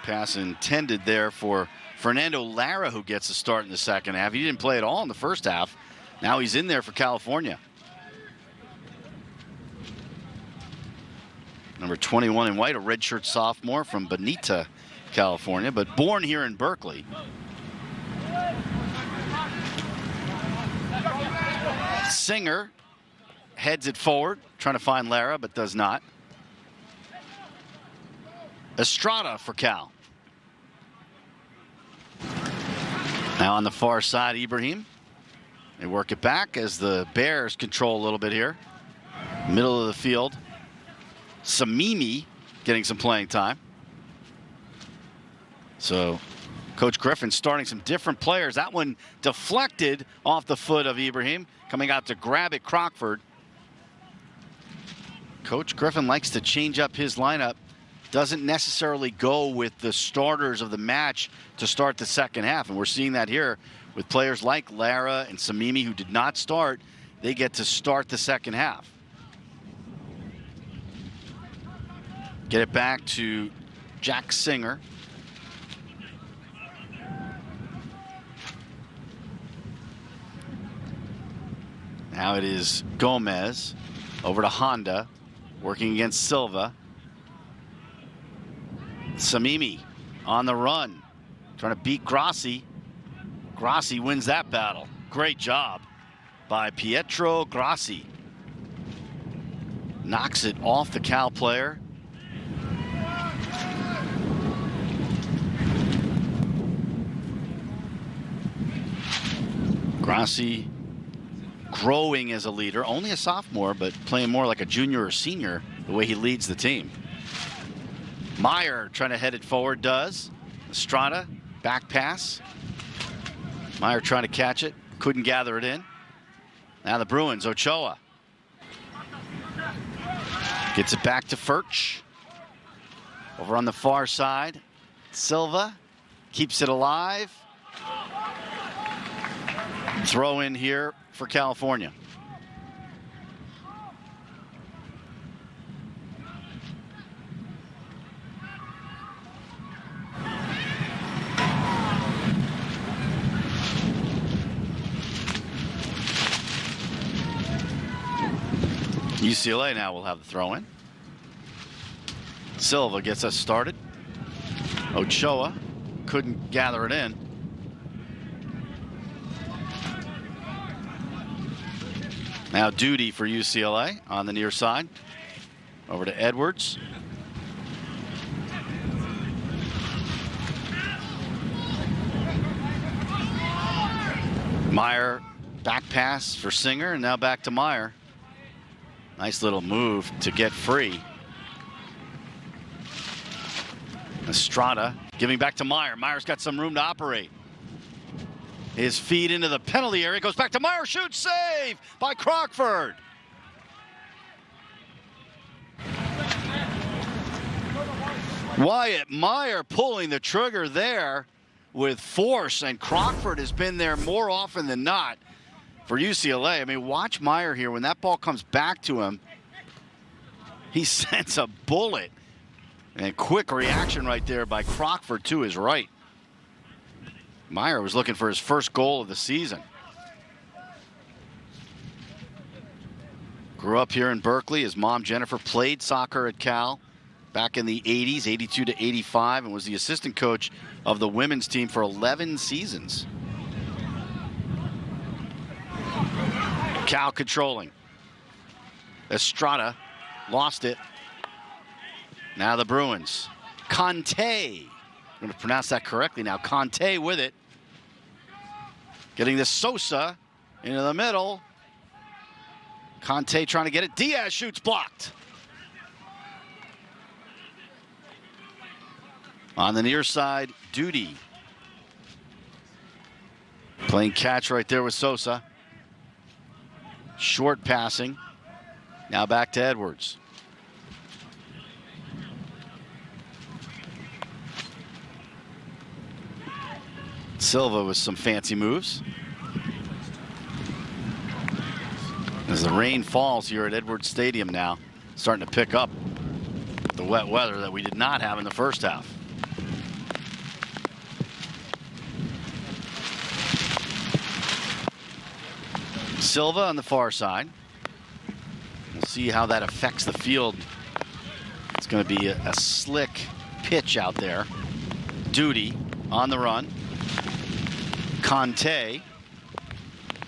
Pass intended there for Fernando Lara, who gets the start in the second half. He didn't play at all in the first half. Now he's in there for California. Number 21 in white, a redshirt sophomore from Bonita, California, but born here in Berkeley. Singer heads it forward, trying to find Lara, but does not. Estrada for Cal. Now on the far side, Ibrahim. They work it back as the Bears control a little bit here. Middle of the field. Samimi getting some playing time. So Coach Griffin starting some different players. That one deflected off the foot of Ibrahim. Coming out to grab it, Crockford. Coach Griffin likes to change up his lineup. Doesn't necessarily go with the starters of the match to start the second half. And we're seeing that here with players like Lara and Samimi, who did not start. They get to start the second half. Get it back to Jack Singer. Now it is Gomez over to Honda, working against Silva. Samimi on the run, trying to beat Grassi. Grassi wins that battle. Great job by Pietro Grassi. Knocks it off the Cal player. Grassi growing as a leader, only a sophomore, but playing more like a junior or senior the way he leads the team. Meyer trying to head it forward, does. Estrada, back pass. Meyer trying to catch it, couldn't gather it in. Now the Bruins, Ochoa. Gets it back to Furch. Over on the far side, Silva keeps it alive. Throw in here for California. UCLA now will have the throw in. Silva gets us started. Ochoa couldn't gather it in. Now Duty for UCLA on the near side. Over to Edwards. Meyer, back pass for Singer, and now back to Meyer. Nice little move to get free. Estrada giving back to Meyer. Meyer's got some room to operate. His feed into the penalty area, goes back to Meyer, shoots, save by Crockford. Wyatt Meyer pulling the trigger there with force, and Crockford has been there more often than not for UCLA. I mean, watch Meyer here. When that ball comes back to him, he sends a bullet. And quick reaction right there by Crockford to his right. Meyer was looking for his first goal of the season. Grew up here in Berkeley. His mom, Jennifer, played soccer at Cal back in the 80s, 82 to 85, and was the assistant coach of the women's team for 11 seasons. Cal controlling. Estrada lost it. Now the Bruins. Conte. I'm going to pronounce that correctly now. Conte with it. Getting this Sosa into the middle. Conte trying to get it. Diaz shoots, blocked. On the near side, Duty. Playing catch right there with Sosa. Short passing. Now back to Edwards. Silva with some fancy moves. As the rain falls here at Edwards Stadium now, starting to pick up the wet weather that we did not have in the first half. Silva on the far side. We'll see how that affects the field. It's going to be a slick pitch out there. Duty on the run. Conte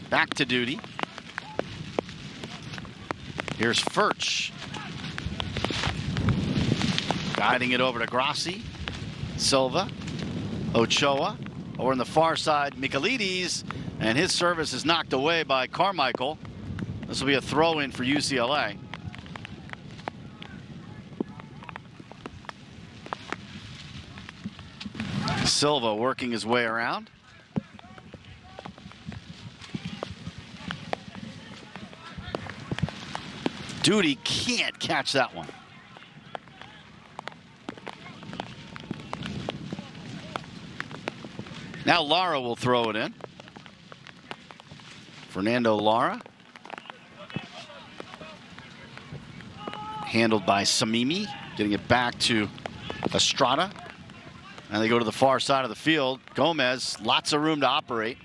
back to Duty. Here's Furch. Guiding it over to Grassi. Silva. Ochoa. Over on the far side, Michaelides. And his service is knocked away by Carmichael. This will be a throw-in for UCLA. Silva working his way around. Duty can't catch that one. Now Lara will throw it in. Fernando Lara. Handled by Samimi. Getting it back to Estrada. And they go to the far side of the field. Gomez, lots of room to operate.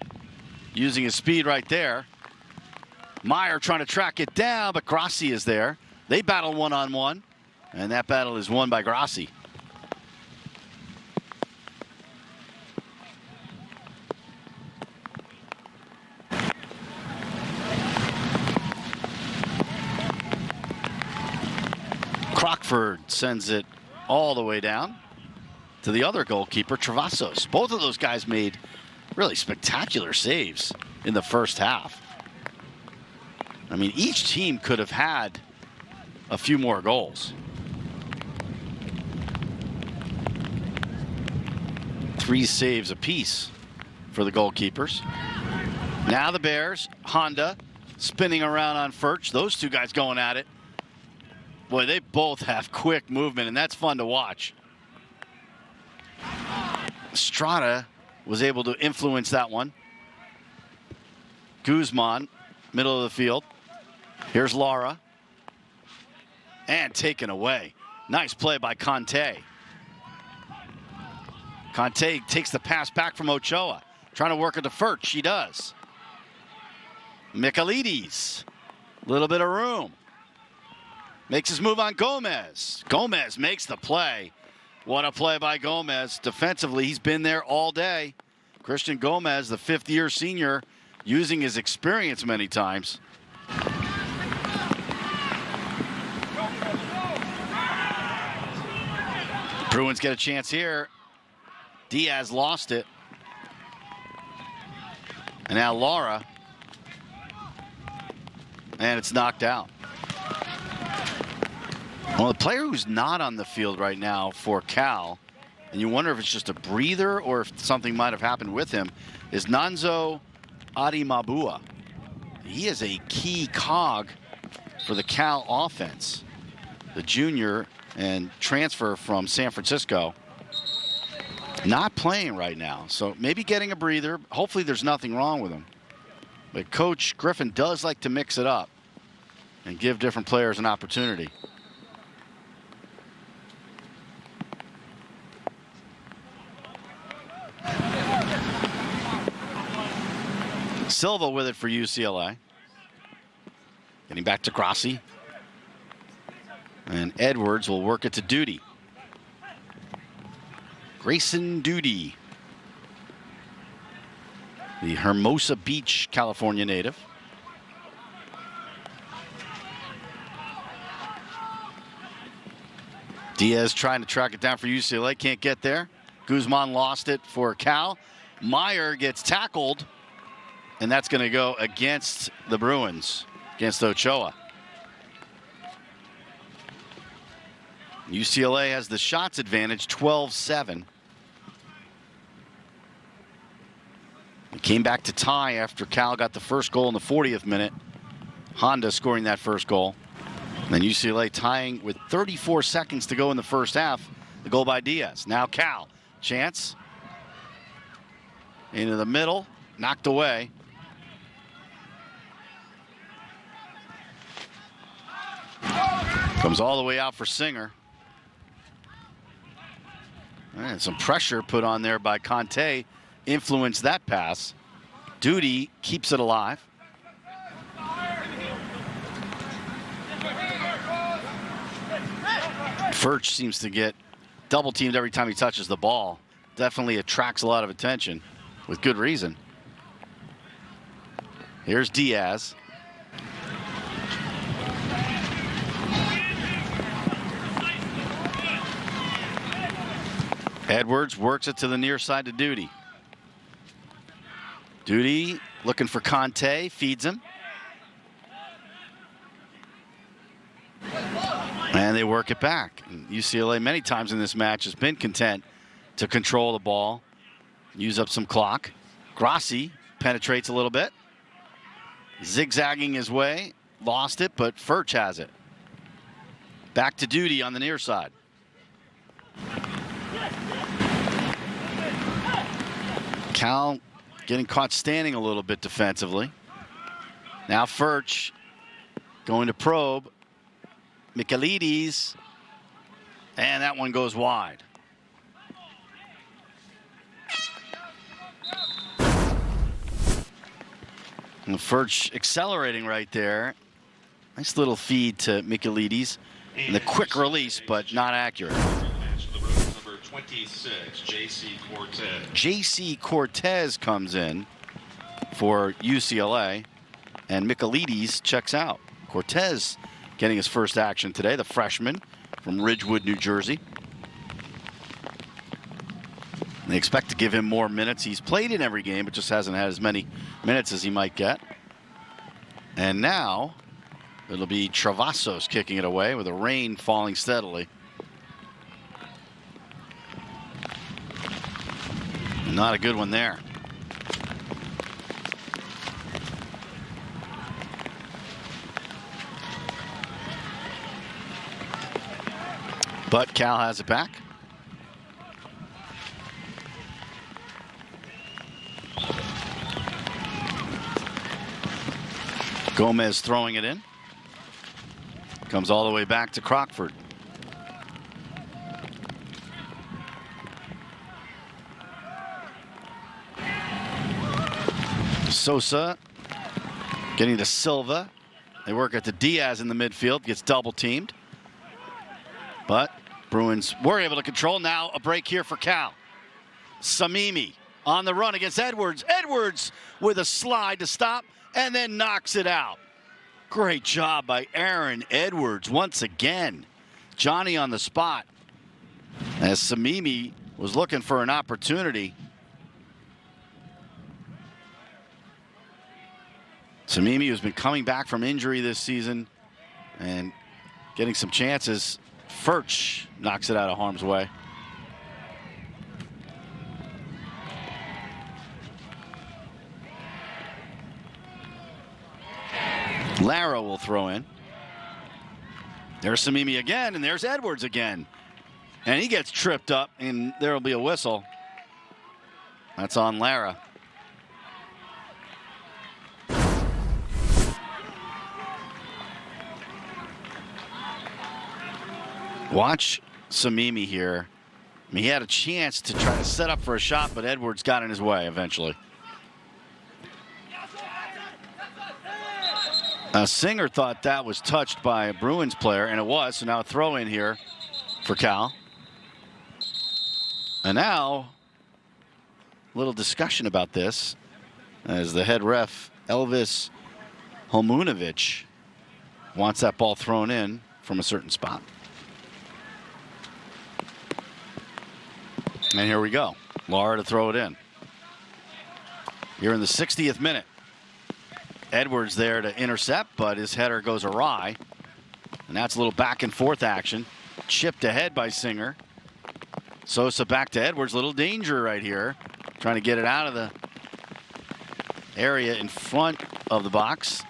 Using his speed right there. Meyer trying to track it down, but Grassi is there. They battle one-on-one, and that battle is won by Grassi. Crockford sends it all the way down to the other goalkeeper, Travasos. Both of those guys made really spectacular saves in the first half. I mean, each team could have had a few more goals. 3 saves apiece for the goalkeepers. Now the Bears, Honda spinning around on Furch. Those two guys going at it. Boy, they both have quick movement, and that's fun to watch. Estrada was able to influence that one. Guzman, middle of the field. Here's Lara. And taken away. Nice play by Conte. Conte takes the pass back from Ochoa. Trying to work it to Furch. She does. Michaelides. A little bit of room. Makes his move on Gomez. Gomez makes the play. What a play by Gomez. Defensively, he's been there all day. Christian Gomez, the 5th-year senior, using his experience many times. Bruins get a chance here. Diaz lost it. And now Laura. And it's knocked out. Well, the player who's not on the field right now for Cal, and you wonder if it's just a breather or if something might have happened with him, is Nanzo Adimabua. He is a key cog for the Cal offense. The junior and transfer from San Francisco. Not playing right now, so maybe getting a breather. Hopefully there's nothing wrong with him. But Coach Griffin does like to mix it up and give different players an opportunity. Silva with it for UCLA. Getting back to Grassi. And Edwards will work it to Duty. Grayson Duty, the Hermosa Beach, California native. Diaz trying to track it down for UCLA, can't get there. Guzman lost it for Cal. Meyer gets tackled, and that's going to go against the Bruins, against Ochoa. UCLA has the shots advantage, 12-7. It came back to tie after Cal got the first goal in the 40th minute. Honda scoring that first goal. And then UCLA tying with 34 seconds to go in the first half. The goal by Diaz. Now Cal. Chance. Into the middle. Knocked away. Comes all the way out for Singer. And some pressure put on there by Conte influenced that pass. Duty keeps it alive. Furch seems to get double teamed every time he touches the ball. Definitely attracts a lot of attention with good reason. Here's Diaz. Edwards works it to the near side to Duty. Duty looking for Conte, feeds him. And they work it back. And UCLA many times in this match has been content to control the ball, use up some clock. Grassi penetrates a little bit. Zigzagging his way, lost it, but Furch has it. Back to Duty on the near side. Cal getting caught standing a little bit defensively. Now Furch going to probe. Michaelides. And that one goes wide. And Furch accelerating right there. Nice little feed to Michaelides. And the quick release, but not accurate. 26, J.C. Cortez. J.C. Cortez comes in for UCLA, and Michaelides checks out. Cortez getting his first action today, the freshman from Ridgewood, New Jersey. And they expect to give him more minutes. He's played in every game, but just hasn't had as many minutes as he might get. And now it'll be Travassos kicking it away with the rain falling steadily. Not a good one there. But Cal has it back. Gomez throwing it in. Comes all the way back to Crockford. Sosa getting to Silva. They work at the Diaz in the midfield. Gets double teamed. But Bruins were able to control. Now a break here for Cal. Samimi on the run against Edwards. Edwards with a slide to stop and then knocks it out. Great job by Aaron Edwards once again. Johnny on the spot. As Samimi was looking for an opportunity. Samimi, who's been coming back from injury this season and getting some chances. Furch knocks it out of harm's way. Lara will throw in. There's Samimi again, and there's Edwards again. And he gets tripped up, and there will be a whistle. That's on Lara. Watch Samimi here. I mean, he had a chance to try to set up for a shot, but Edwards got in his way eventually. Singer thought that was touched by a Bruins player, and it was. So now a throw in here for Cal. And now a little discussion about this as the head ref, Elvis Holmunovic, wants that ball thrown in from a certain spot. And here we go. Lara to throw it in. Here in the 60th minute. Edwards there to intercept, but his header goes awry. And that's a little back and forth action. Chipped ahead by Singer. Sosa back to Edwards. Little danger right here. Trying to get it out of the area in front of the box.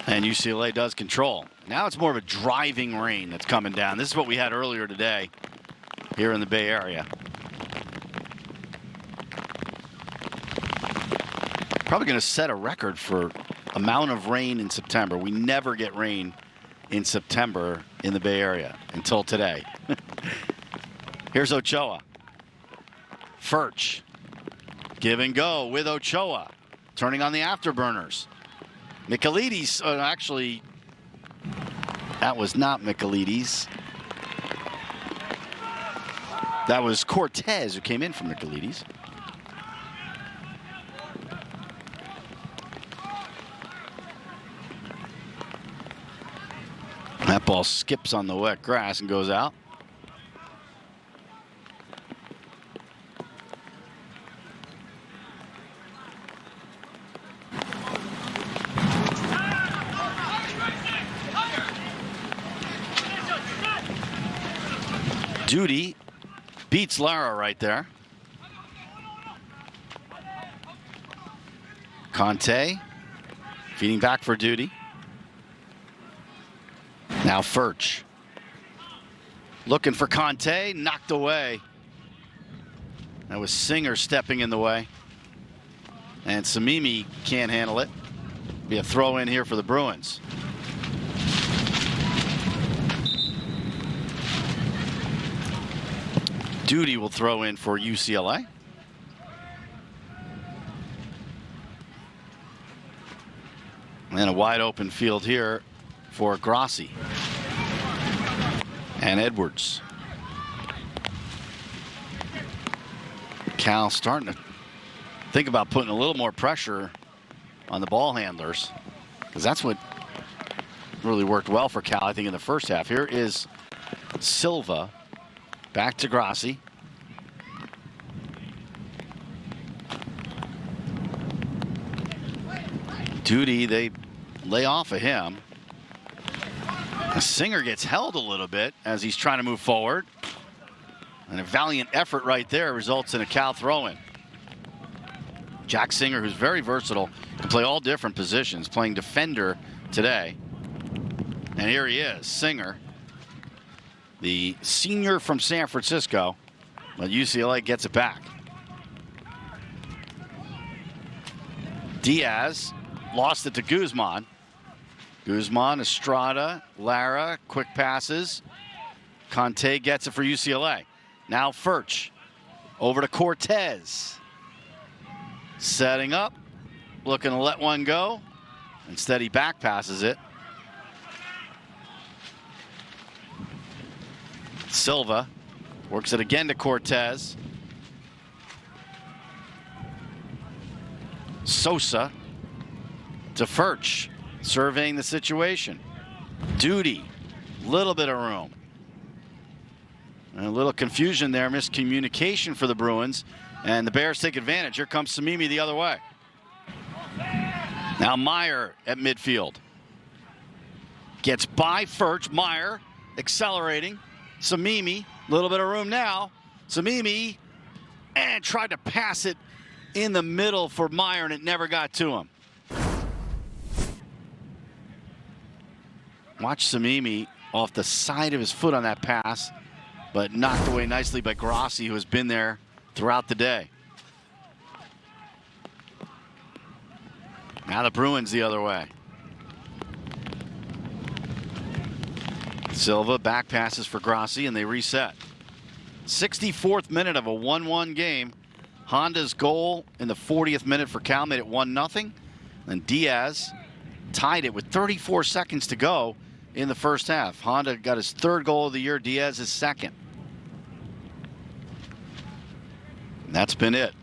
And UCLA does control. Now it's more of a driving rain that's coming down. This is what we had earlier today here in the Bay Area. Probably going to set a record for amount of rain in September. We never get rain in September in the Bay Area until today. Here's Ochoa. Furch. Give and go with Ochoa. Turning on the afterburners. Michaelides, actually, that was not Michaelides. That was Cortez who came in from Michaelides. That ball skips on the wet grass and goes out. Duty beats Lara right there. Conte feeding back for Duty. Now Furch. Looking for Conte, knocked away. That was Singer stepping in the way. And Samimi can't handle it. Be a throw in here for the Bruins. Duty will throw in for UCLA. And a wide open field here for Grassi and Edwards. Cal starting to think about putting a little more pressure on the ball handlers, because that's what really worked well for Cal, I think, in the first half. Here is Silva back to Grassi. Duty, they lay off of him. The Singer gets held a little bit as he's trying to move forward. And a valiant effort right there results in a Cal throw-in. Jack Singer, who's very versatile, can play all different positions, playing defender today. And here he is, Singer, the senior from San Francisco, but UCLA gets it back. Diaz lost it to Guzman. Guzman, Estrada, Lara, quick passes. Conte gets it for UCLA. Now Furch over to Cortez. Setting up, looking to let one go. Instead he back passes it. Silva works it again to Cortez. Sosa to Furch, surveying the situation. Duty, little bit of room. And a little confusion there, miscommunication for the Bruins, and the Bears take advantage. Here comes Samimi the other way. Now Meyer at midfield. Gets by Furch. Meyer accelerating. Samimi, a little bit of room now. Samimi, and tried to pass it in the middle for Meyer, and it never got to him. Watch Samimi off the side of his foot on that pass, but knocked away nicely by Grossi, who has been there throughout the day. Now the Bruins the other way. Silva back passes for Grossi, and they reset. 64th minute of a 1-1 game. Honda's goal in the 40th minute for Cal made it 1-0. And Diaz tied it with 34 seconds to go in the first half. Honda got his 3rd goal of the year. Diaz his 2nd. And that's been it.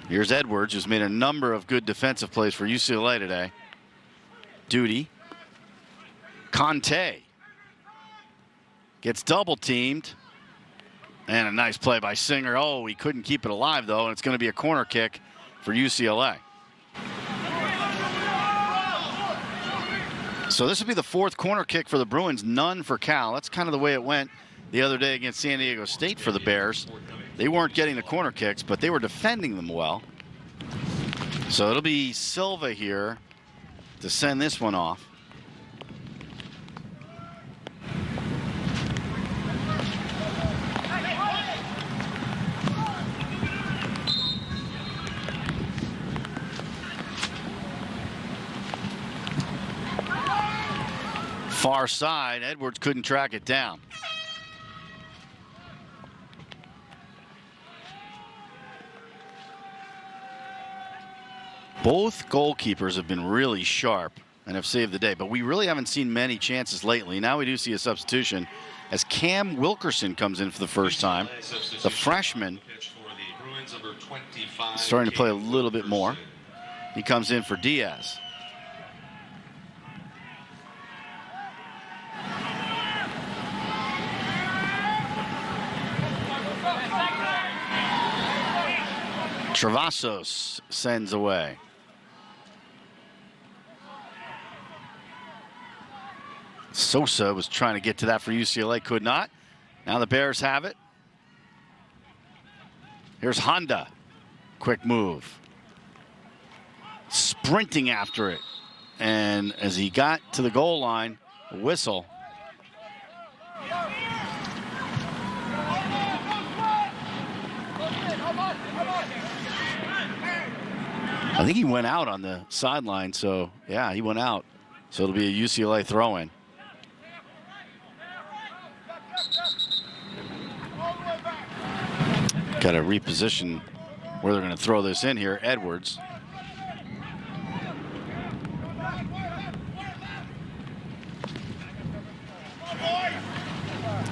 Here's Edwards, who's made a number of good defensive plays for UCLA today. Duty. Conte gets double teamed. And a nice play by Singer. Oh, he couldn't keep it alive, though, and it's going to be a corner kick for UCLA. So this will be the 4th corner kick for the Bruins, none for Cal. That's kind of the way it went the other day against San Diego State for the Bears. They weren't getting the corner kicks, but they were defending them well. So it'll be Silva here to send this one off. Far side, Edwards couldn't track it down. Both goalkeepers have been really sharp and have saved the day, but we really haven't seen many chances lately. Now we do see a substitution as Cam Wilkerson comes in for the first time. The freshman starting to play a little bit more. He comes in for Diaz. Travassos sends away. Sosa was trying to get to that for UCLA, could not. Now the Bears have it. Here's Honda. Quick move. Sprinting after it. And as he got to the goal line, a whistle. I think he went out on the sideline, so yeah, he went out. So it'll be a UCLA throw-in. Got to reposition where they're going to throw this in here. Edwards.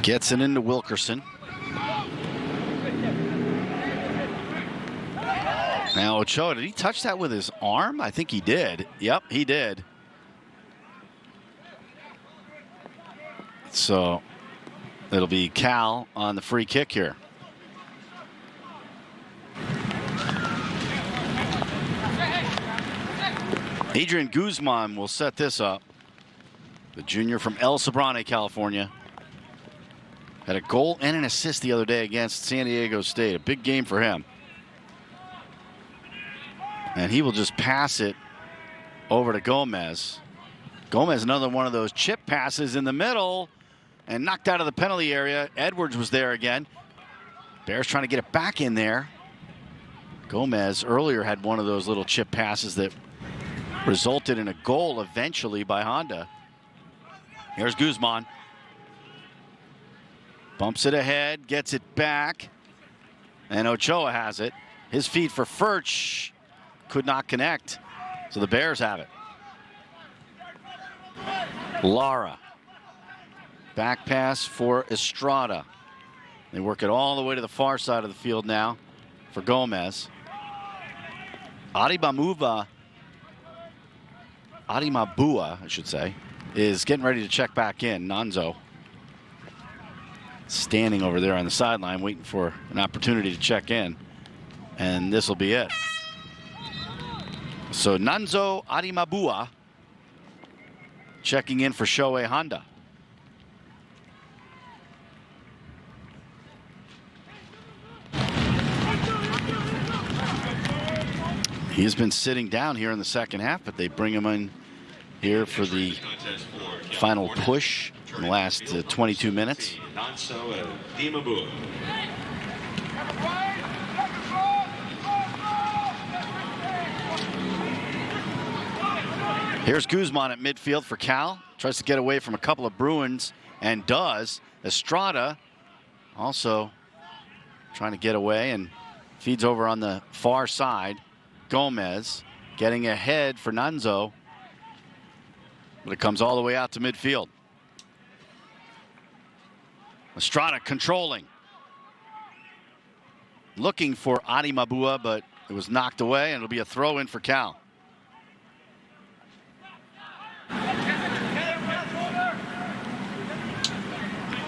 Gets it into Wilkerson. Now Ochoa, did he touch that with his arm? I think he did. Yep, he did. So it'll be Cal on the free kick here. Adrian Guzman will set this up. The junior from El Sobrante, California. Had a goal and an assist the other day against San Diego State. A big game for him. And he will just pass it over to Gomez. Gomez, another one of those chip passes in the middle and knocked out of the penalty area. Edwards was there again. Bears trying to get it back in there. Gomez earlier had one of those little chip passes that resulted in a goal eventually by Honda. Here's Guzman. Bumps it ahead, gets it back. And Ochoa has it. His feed for Furch. Could not connect. So the Bears have it. Lara. Back pass for Estrada. They work it all the way to the far side of the field now for Gomez. Adimabua, I should say, is getting ready to check back in. Nonzo standing over there on the sideline waiting for an opportunity to check in. And this will be it. So Nanzo Adimabua checking in for Shohei Honda. He's been sitting down here in the second half, but they bring him in here for the final push in the last 22 minutes. Here's Guzman at midfield for Cal. Tries to get away from a couple of Bruins and does. Estrada also trying to get away and feeds over on the far side. Gomez getting ahead for Nanzo, but it comes all the way out to midfield. Estrada controlling. Looking for Adimabua, but it was knocked away, and it'll be a throw in for Cal.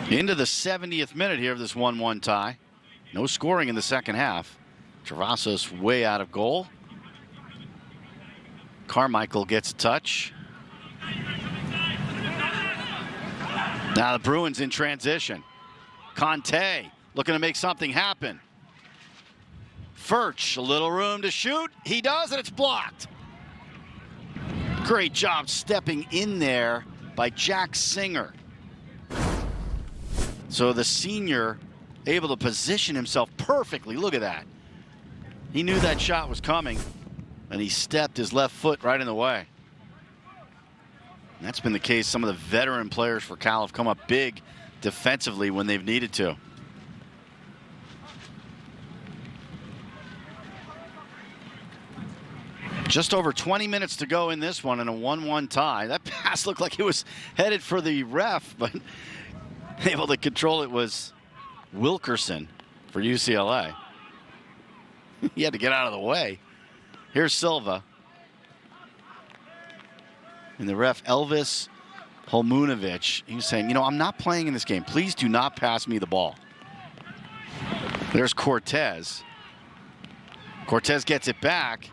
Into the 70th minute here of this 1-1 tie. No scoring in the second half. Travasos way out of goal. Carmichael gets a touch. Now the Bruins in transition. Conte looking to make something happen. Furch, a little room to shoot. He does, and it's blocked. Great job stepping in there by Jack Singer. So the senior able to position himself perfectly. Look at that. He knew that shot was coming, and he stepped his left foot right in the way. And that's been the case. Some of the veteran players for Cal have come up big defensively when they've needed to. Just over 20 minutes to go in this one in a 1-1 tie. That pass looked like it was headed for the ref, but able to control it was Wilkerson for UCLA. He had to get out of the way. Here's Silva. And the ref, Elvis Holmunovich, he was saying, you know, I'm not playing in this game. Please do not pass me the ball. There's Cortez. Cortez gets it back,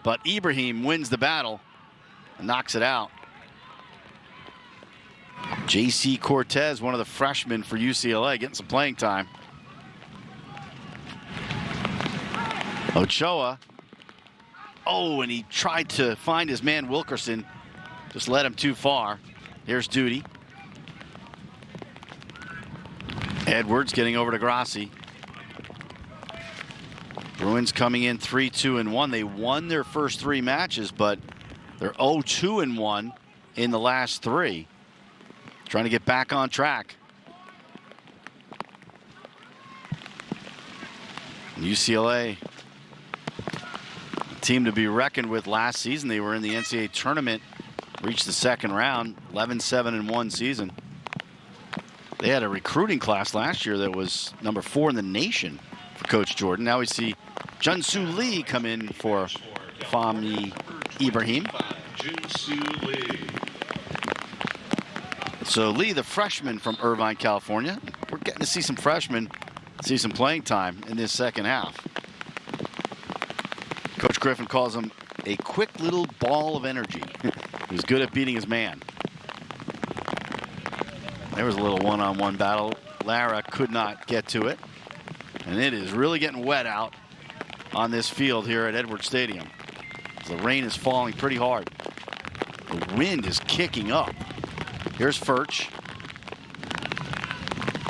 but Ibrahim wins the battle and knocks it out. J.C. Cortez, one of the freshmen for UCLA, getting some playing time. Ochoa. Oh, and he tried to find his man Wilkerson. Just led him too far. Here's Duty. Edwards getting over to Grassi. Bruins coming in 3-2-1. They won their first three matches, but they're 0-2-1 in the last three. Trying to get back on track. UCLA, a team to be reckoned with last season. They were in the NCAA tournament, reached the second round, 11-7-1 season. They had a recruiting class last year that was number 4 in the nation for Coach Jordan. Now we see Junsu Lee come in for Fahmi Ibrahim. So Lee, the freshman from Irvine, California. We're getting to see some freshmen see some playing time in this second half. Coach Griffin calls him a quick little ball of energy. He's good at beating his man. There was a little one-on-one battle. Lara could not get to it. And it is really getting wet out on this field here at Edwards Stadium. The rain is falling pretty hard. The wind is kicking up. Here's Furch.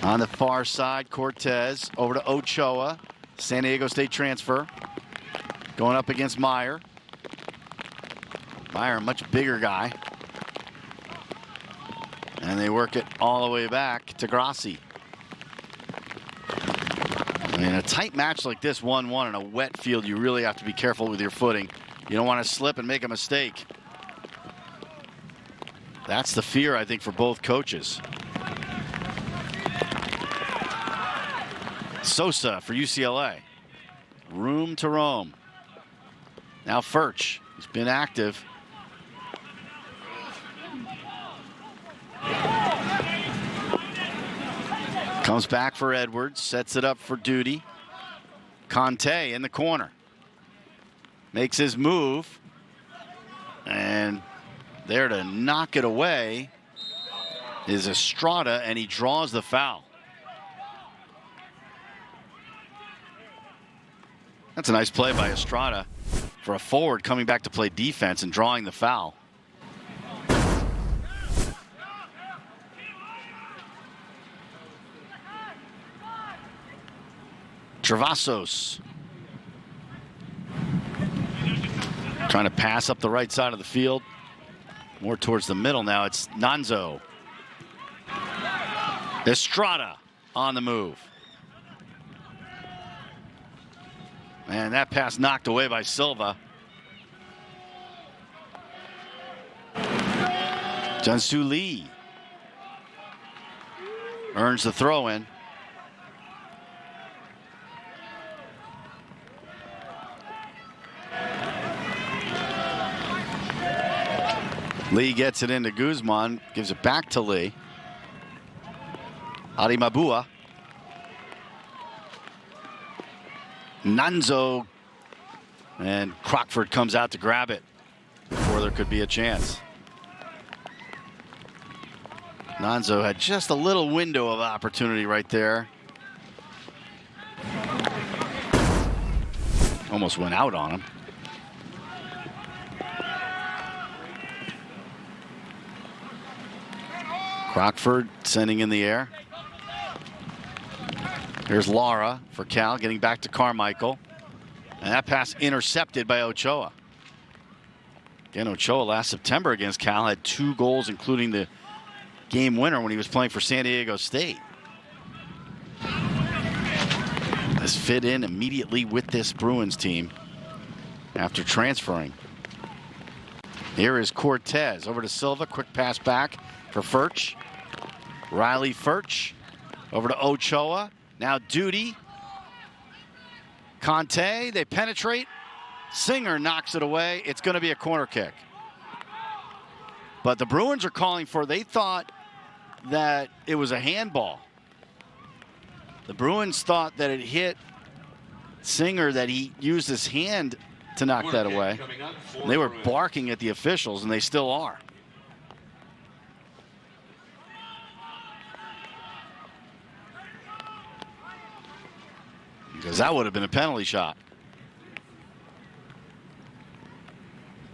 On the far side, Cortez over to Ochoa. San Diego State transfer. Going up against Meyer. Meyer, a much bigger guy. And they work it all the way back to Grassi. In a tight match like this, 1-1 in a wet field, you really have to be careful with your footing. You don't want to slip and make a mistake. That's the fear, I think, for both coaches. Sosa for UCLA. Room to roam. Now Furch. He's been active. Comes back for Edwards. Sets it up for Duty. Conte in the corner. makes his move. And there to knock it away is Estrada, and he draws the foul. That's a nice play by Estrada for a forward coming back to play defense and drawing the foul. Travassos trying to pass up the right side of the field. More towards the middle now. It's Nanzo. Estrada on the move. And that pass knocked away by Silva. Junsu Lee earns the throw in. Lee gets it into Guzman, gives it back to Lee. Adi Mabua. Nanzo. And Crockford comes out to grab it before there could be a chance. Nanzo had just a little window of opportunity right there. Almost went out on him. Crockford sending in the air. Here's Lara for Cal, getting back to Carmichael. And that pass intercepted by Ochoa. Again, Ochoa last September against Cal had 2 goals, including the game winner when he was playing for San Diego State. Has fit in immediately with this Bruins team after transferring. Here is Cortez over to Silva. Quick pass back for Furch. Riley Furch over to Ochoa. Now Duty. Conte, they penetrate. Singer knocks it away. It's going to be a corner kick. But the Bruins are calling for, they thought that it was a handball. The Bruins thought that it hit Singer, that he used his hand to knock that away. They were barking at the officials, and they still are. Because that would have been a penalty shot.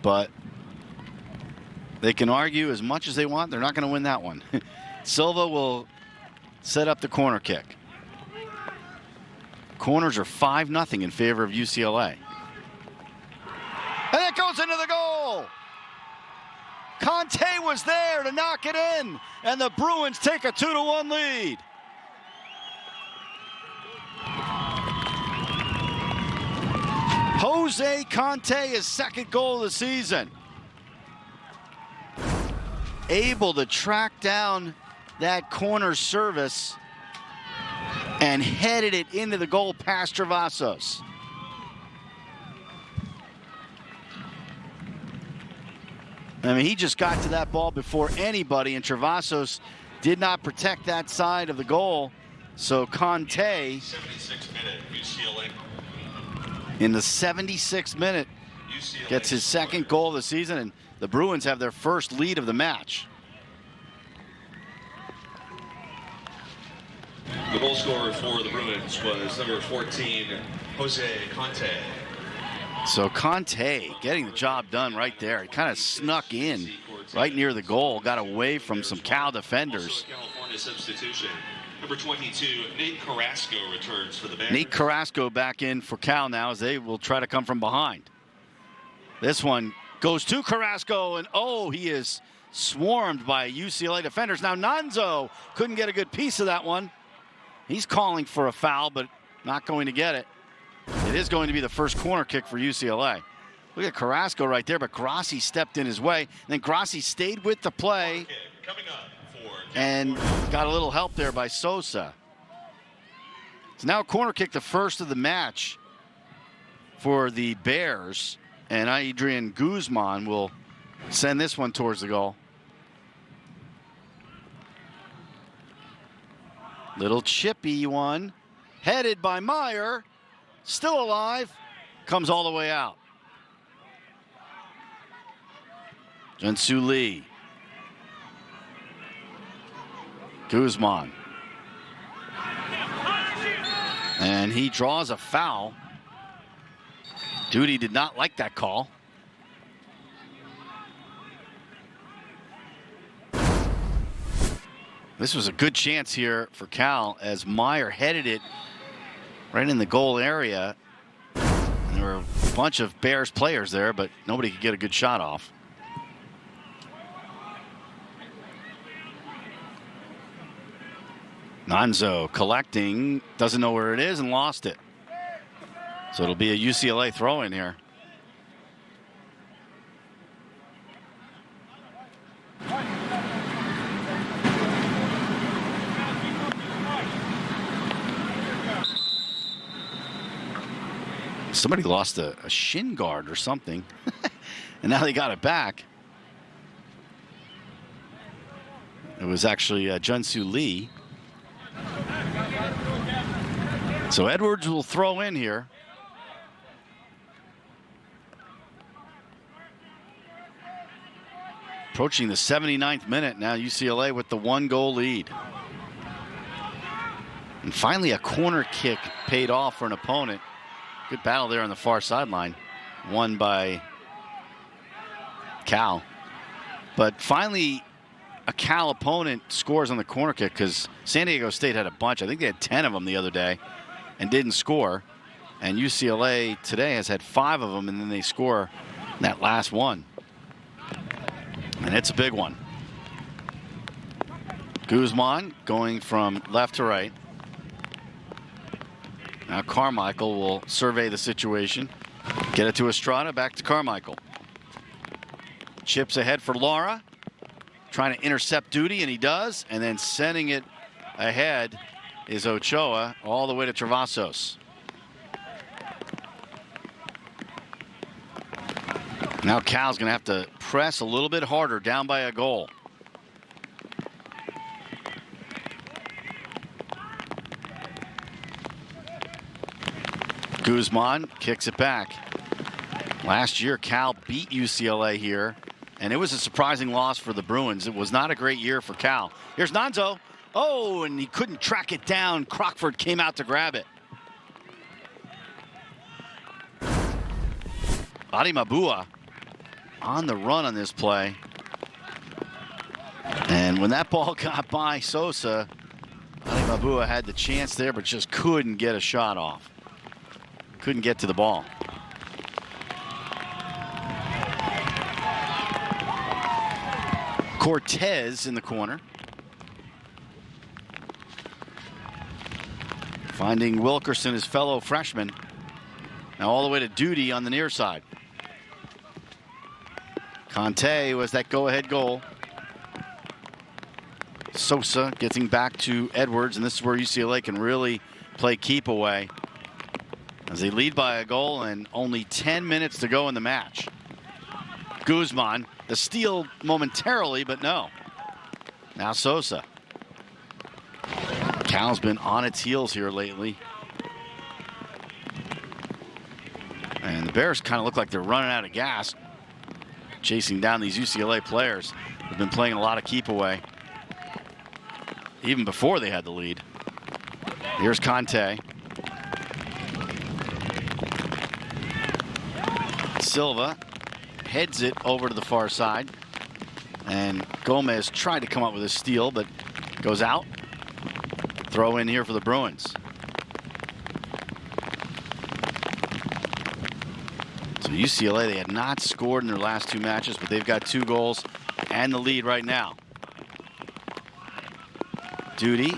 But they can argue as much as they want. They're not going to win that one. Silva will set up the corner kick. Corners are 5-0 in favor of UCLA. And it goes into the goal. Conte was there to knock it in. And the Bruins take a 2-1 lead. Jose Conte, his 2nd goal of the season. Able to track down that corner service and headed it into the goal past Travassos. I mean, he just got to that ball before anybody, and Travassos did not protect that side of the goal. So Conte, 76th minute, UCLA. In the 76th minute, gets his 2nd goal of the season, and the Bruins have their first lead of the match. The goal scorer for the Bruins was number 14, Jose Conte. So Conte getting the job done right there. He kind of snuck in right near the goal, got away from some Cal defenders. Also a California substitution. Number 22, Nate Carrasco returns for the Bears. Nate Carrasco back in for Cal now as they will try to come from behind. This one goes to Carrasco, and oh, he is swarmed by UCLA defenders. Now Nanzo couldn't get a good piece of that one. He's calling for a foul, but not going to get it. It is going to be the first corner kick for UCLA. Look at Carrasco right there, but Grassi stepped in his way. And then Grassi stayed with the play and got a little help there by Sosa. It's now a corner kick, the first of the match for the Bears. And Adrian Guzman will send this one towards the goal. Little chippy one, headed by Meyer, still alive, comes all the way out. Junsu Lee. Guzman. And he draws a foul. Duty did not like that call. This was a good chance here for Cal as Meyer headed it right in the goal area. And there were a bunch of Bears players there, but nobody could get a good shot off. Nanzo collecting, doesn't know where it is and lost it. So it'll be a UCLA throw in here. Somebody lost a shin guard or something, and now they got it back. It was actually Junsu Lee. So Edwards will throw in here. Approaching the 79th minute now, UCLA with the 1-goal lead. And finally a corner kick paid off for an opponent. Good battle there on the far sideline. Won by Cal. But finally a Cal opponent scores on the corner kick because San Diego State had a bunch. I think they had 10 of them the other day and didn't score. And UCLA today has had 5 of them, and then they score that last one. And it's a big one. Guzman going from left to right. Now Carmichael will survey the situation. Get it to Estrada, back to Carmichael. Chips ahead for Lara. Trying to intercept Duty, and he does. And then sending it ahead is Ochoa all the way to Travasos. Now Cal's going to have to press a little bit harder, down by a goal. Guzman kicks it back. Last year, Cal beat UCLA here, and it was a surprising loss for the Bruins. It was not a great year for Cal. Here's Nanzo. Oh, and he couldn't track it down. Crockford came out to grab it. Adi Mabua on the run on this play. And when that ball got by Sosa, Adi Mabua had the chance there, but just couldn't get a shot off. Couldn't get to the ball. Cortez in the corner. Finding Wilkerson, his fellow freshman. Now all the way to Duty on the near side. Conte was that go-ahead goal. Sosa getting back to Edwards, and this is where UCLA can really play keep away as they lead by a goal and only 10 minutes to go in the match. Guzman, the steal momentarily, but no. Now Sosa. Cal's been on its heels here lately. And the Bears kind of look like they're running out of gas, chasing down these UCLA players. They've been playing a lot of keep away, even before they had the lead. Here's Conte. Silva heads it over to the far side, and Gomez tried to come up with a steal, but goes out. Throw in here for the Bruins. So UCLA, they had not scored in their last 2 matches, but they've got 2 goals and the lead right now. Duty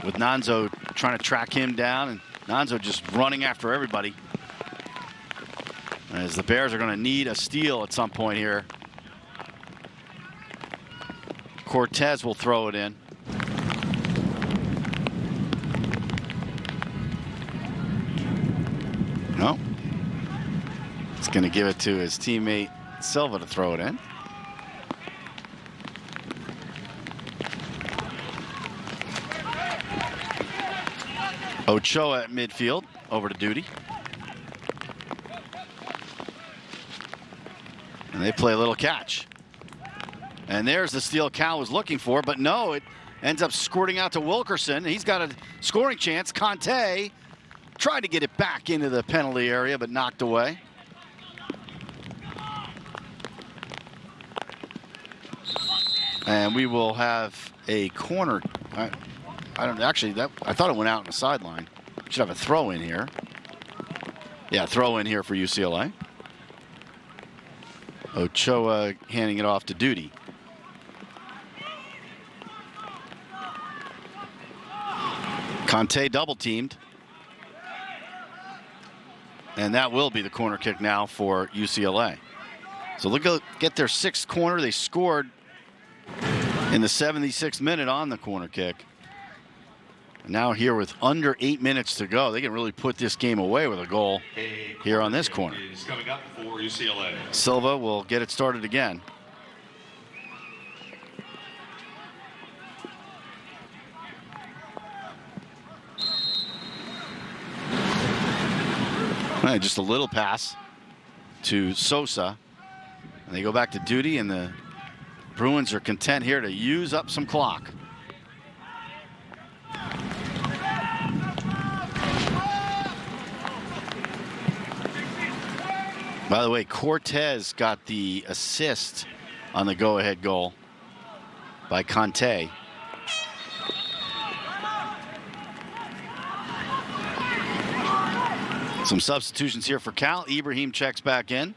with Nanzo trying to track him down, and Nanzo just running after everybody. As the Bears are going to need a steal at some point here. Cortez will throw it in. No. He's going to give it to his teammate Silva to throw it in. Ochoa at midfield, over to Duty. And they play a little catch. And there's the steal Cal was looking for, but no, it ends up squirting out to Wilkerson. He's got a scoring chance. Conte tried to get it back into the penalty area, but knocked away. And we will have a corner. I don't actually. I thought it went out on the sideline. Should have a throw in here. Yeah, throw in here for UCLA. Ochoa handing it off to Duty. Conte double teamed. And that will be the corner kick now for UCLA. So look at get their 6th corner. They scored in the 76th minute on the corner kick. And now here with under 8 minutes to go, they can really put this game away with a goal here on this corner. Is coming up for UCLA. Silva will get it started again. Just a little pass to Sosa. And they go back to Duty, and the Bruins are content here to use up some clock. By the way, Cortez got the assist on the go-ahead goal by Conte. Some substitutions here for Cal. Ibrahim checks back in.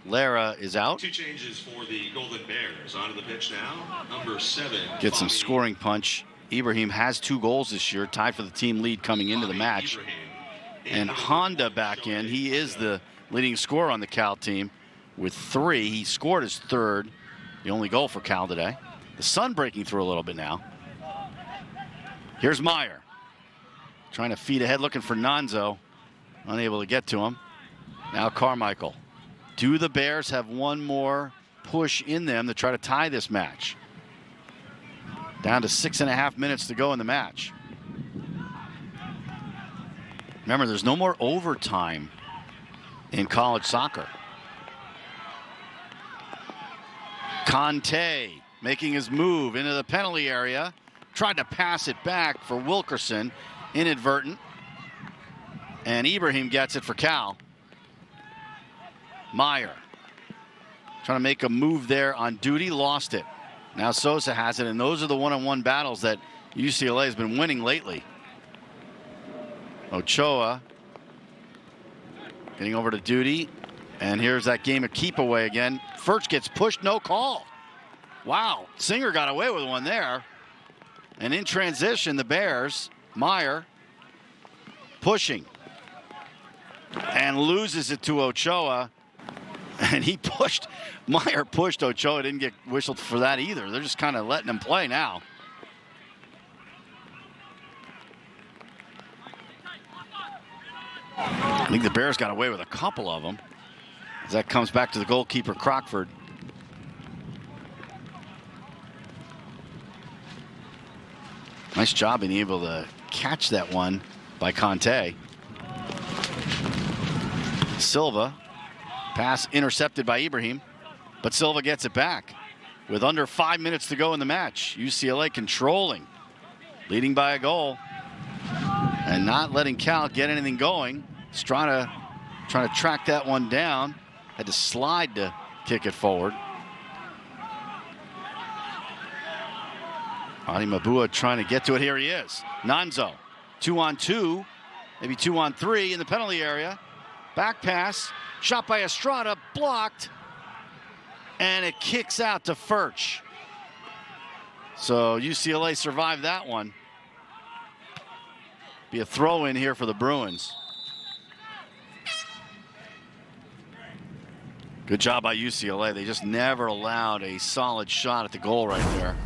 Lara is out. 2 changes for the Golden Bears. Onto the pitch now, number 7. Get some scoring punch. Ibrahim has 2 goals this year, tied for the team lead coming into the match. And Honda back in. He is the leading scorer on the Cal team with 3. He scored his 3rd, the only goal for Cal today. The sun breaking through a little bit now. Here's Meyer. Trying to feed ahead, looking for Nonzo. Unable to get to him. Now Carmichael. Do the Bears have one more push in them to try to tie this match? Down to 6.5 minutes to go in the match. Remember, there's no more overtime in college soccer. Conte making his move into the penalty area. Tried to pass it back for Wilkerson. Inadvertent. And Ibrahim gets it for Cal. Meyer trying to make a move there on Duty, lost it. Now Sosa has it, and those are the one-on-one battles that UCLA has been winning lately. Ochoa getting over to Duty, and here's that game of keep away again. Furch gets pushed, no call. Wow, Singer got away with one there. And in transition, the Bears, Meyer pushing. And loses it to Ochoa. And he pushed, Meyer pushed Ochoa, didn't get whistled for that either. They're just kind of letting him play now. I think the Bears got away with a couple of them. As that comes back to the goalkeeper, Crockford. Nice job being able to catch that one by Conte. Silva, pass intercepted by Ibrahim, but Silva gets it back with under 5 minutes to go in the match. UCLA controlling, leading by a goal, and not letting Cal get anything going. Just trying to track that one down. Had to slide to kick it forward. Adi Mabua trying to get to it. Here he is. Nonzo, 2-on-2, maybe 2-on-3 in the penalty area. Back pass, shot by Estrada, blocked, and it kicks out to Furch. So UCLA survived that one. Be a throw in here for the Bruins. Good job by UCLA. They just never allowed a solid shot at the goal right there.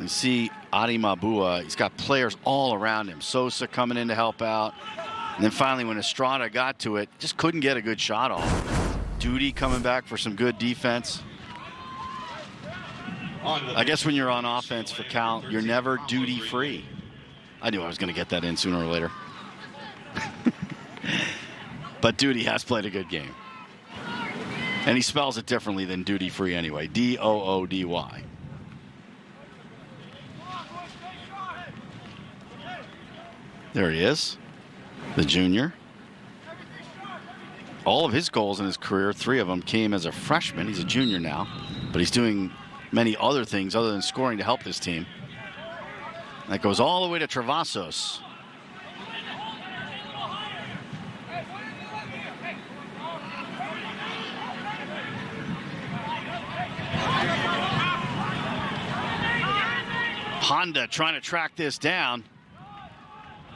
You see Adi Mabua, he's got players all around him. Sosa coming in to help out. And then finally when Estrada got to it, just couldn't get a good shot off. Duty coming back for some good defense. I guess when you're on offense for Cal, you're never duty free. I knew I was going to get that in sooner or later. But Duty has played a good game. And he spells it differently than duty free anyway. D-O-O-D-Y. There he is, the junior. All of his goals in his career, 3 of them came as a freshman. He's a junior now, but he's doing many other things other than scoring to help this team. That goes all the way to Travasos. Honda trying to track this down.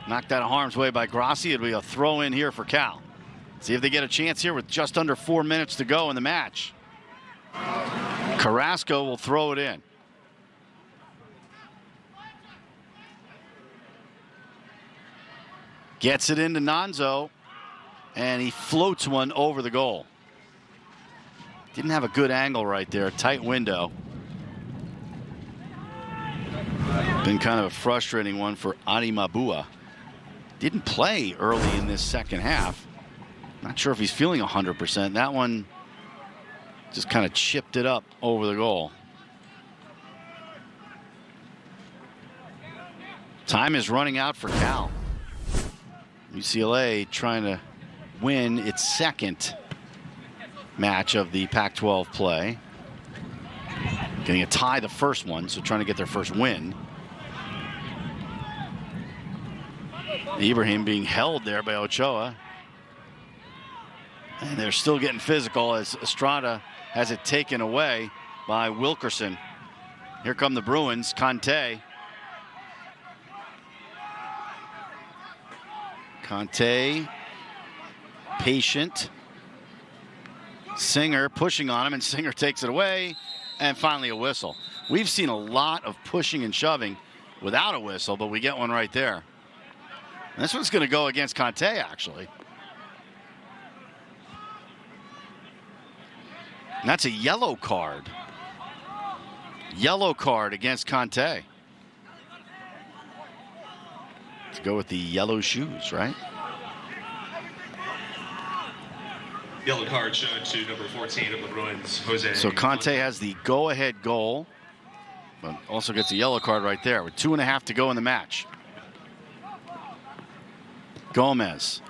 Knocked out of harm's way by Grassi. It'll be a throw in here for Cal. See if they get a chance here with just under 4 minutes to go in the match. Carrasco will throw it in. Gets it into Nonzo, and he floats one over the goal. Didn't have a good angle right there. Tight window. Been kind of a frustrating one for Adi Mabua. Didn't play early in this second half. Not sure if he's feeling 100%. That one just kind of chipped it up over the goal. Time is running out for Cal. UCLA trying to win its second match of the Pac-12 play. Getting a tie the first one, so trying to get their first win. Ibrahim being held there by Ochoa. And they're still getting physical as Estrada has it taken away by Wilkerson. Here come the Bruins. Conte. Conte, patient. Singer pushing on him, and Singer takes it away. And finally a whistle. We've seen a lot of pushing and shoving without a whistle, but we get one right there. And this one's going to go against Conte, actually. And that's a yellow card. Yellow card against Conte. Let's go with the yellow shoes, right? Yellow card shown to number 14 of the Bruins, Jose. So Conte has the go-ahead goal, but also gets a yellow card right there with 2.5 to go in the match. Gomez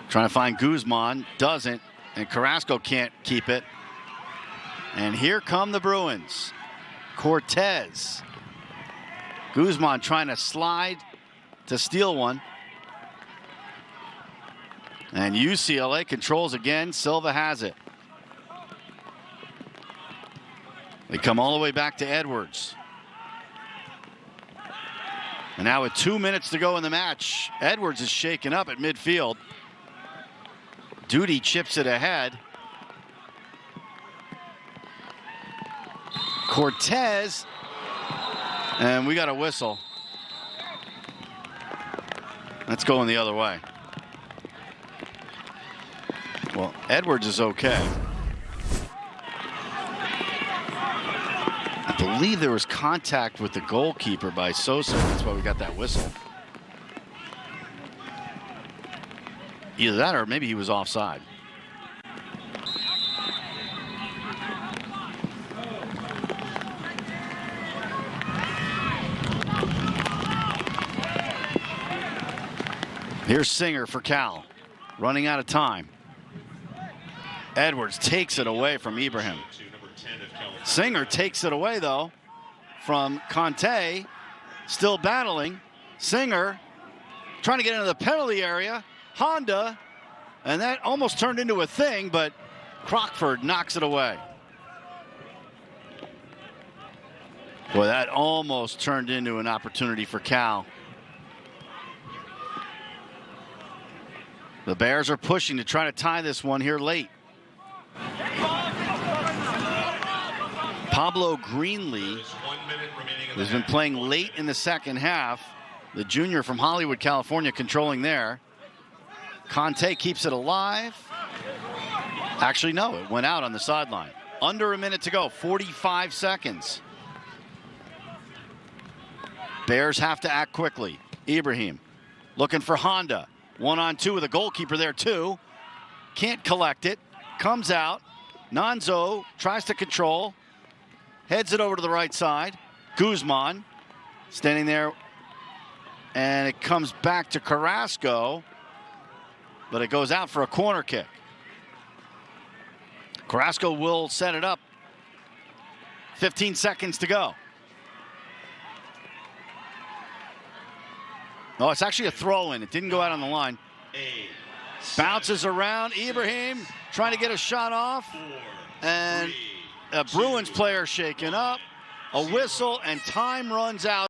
trying to find Guzman, doesn't, and Carrasco can't keep it. And here come the Bruins. Cortez. Guzman trying to slide to steal one. And UCLA controls again. Silva has it. They come all the way back to Edwards. And now with 2 minutes to go in the match, Edwards is shaken up at midfield. Duty chips it ahead. Cortez. And we got a whistle. That's going the other way. Well, Edwards is okay. I believe there was contact with the goalkeeper by Sosa. That's why we got that whistle. Either that or maybe he was offside. Here's Singer for Cal. Running out of time. Edwards takes it away from Ibrahim. Singer takes it away, though, from Conte. Still battling. Singer trying to get into the penalty area. Honda. And that almost turned into a thing, but Crockford knocks it away. Boy, that almost turned into an opportunity for Cal. The Bears are pushing to try to tie this one here late. Pablo Greenlee has been playing late in the second half. The junior from Hollywood, California, controlling there. Conte keeps it alive. Actually, no, it went out on the sideline. Under a minute to go, 45 seconds. Bears have to act quickly. Ibrahim looking for Honda. 1-on-2 with a goalkeeper there, too. Can't collect it. comes out. Nonzo tries to control. Heads it over to the right side. Guzman standing there. And it comes back to Carrasco. But it goes out for a corner kick. Carrasco will set it up. 15 seconds to go. Oh, it's actually a throw-in. It didn't go out on the line. Bounces around. Ibrahim trying to get a shot off. And a Bruins player shaken up. A whistle, and time runs out.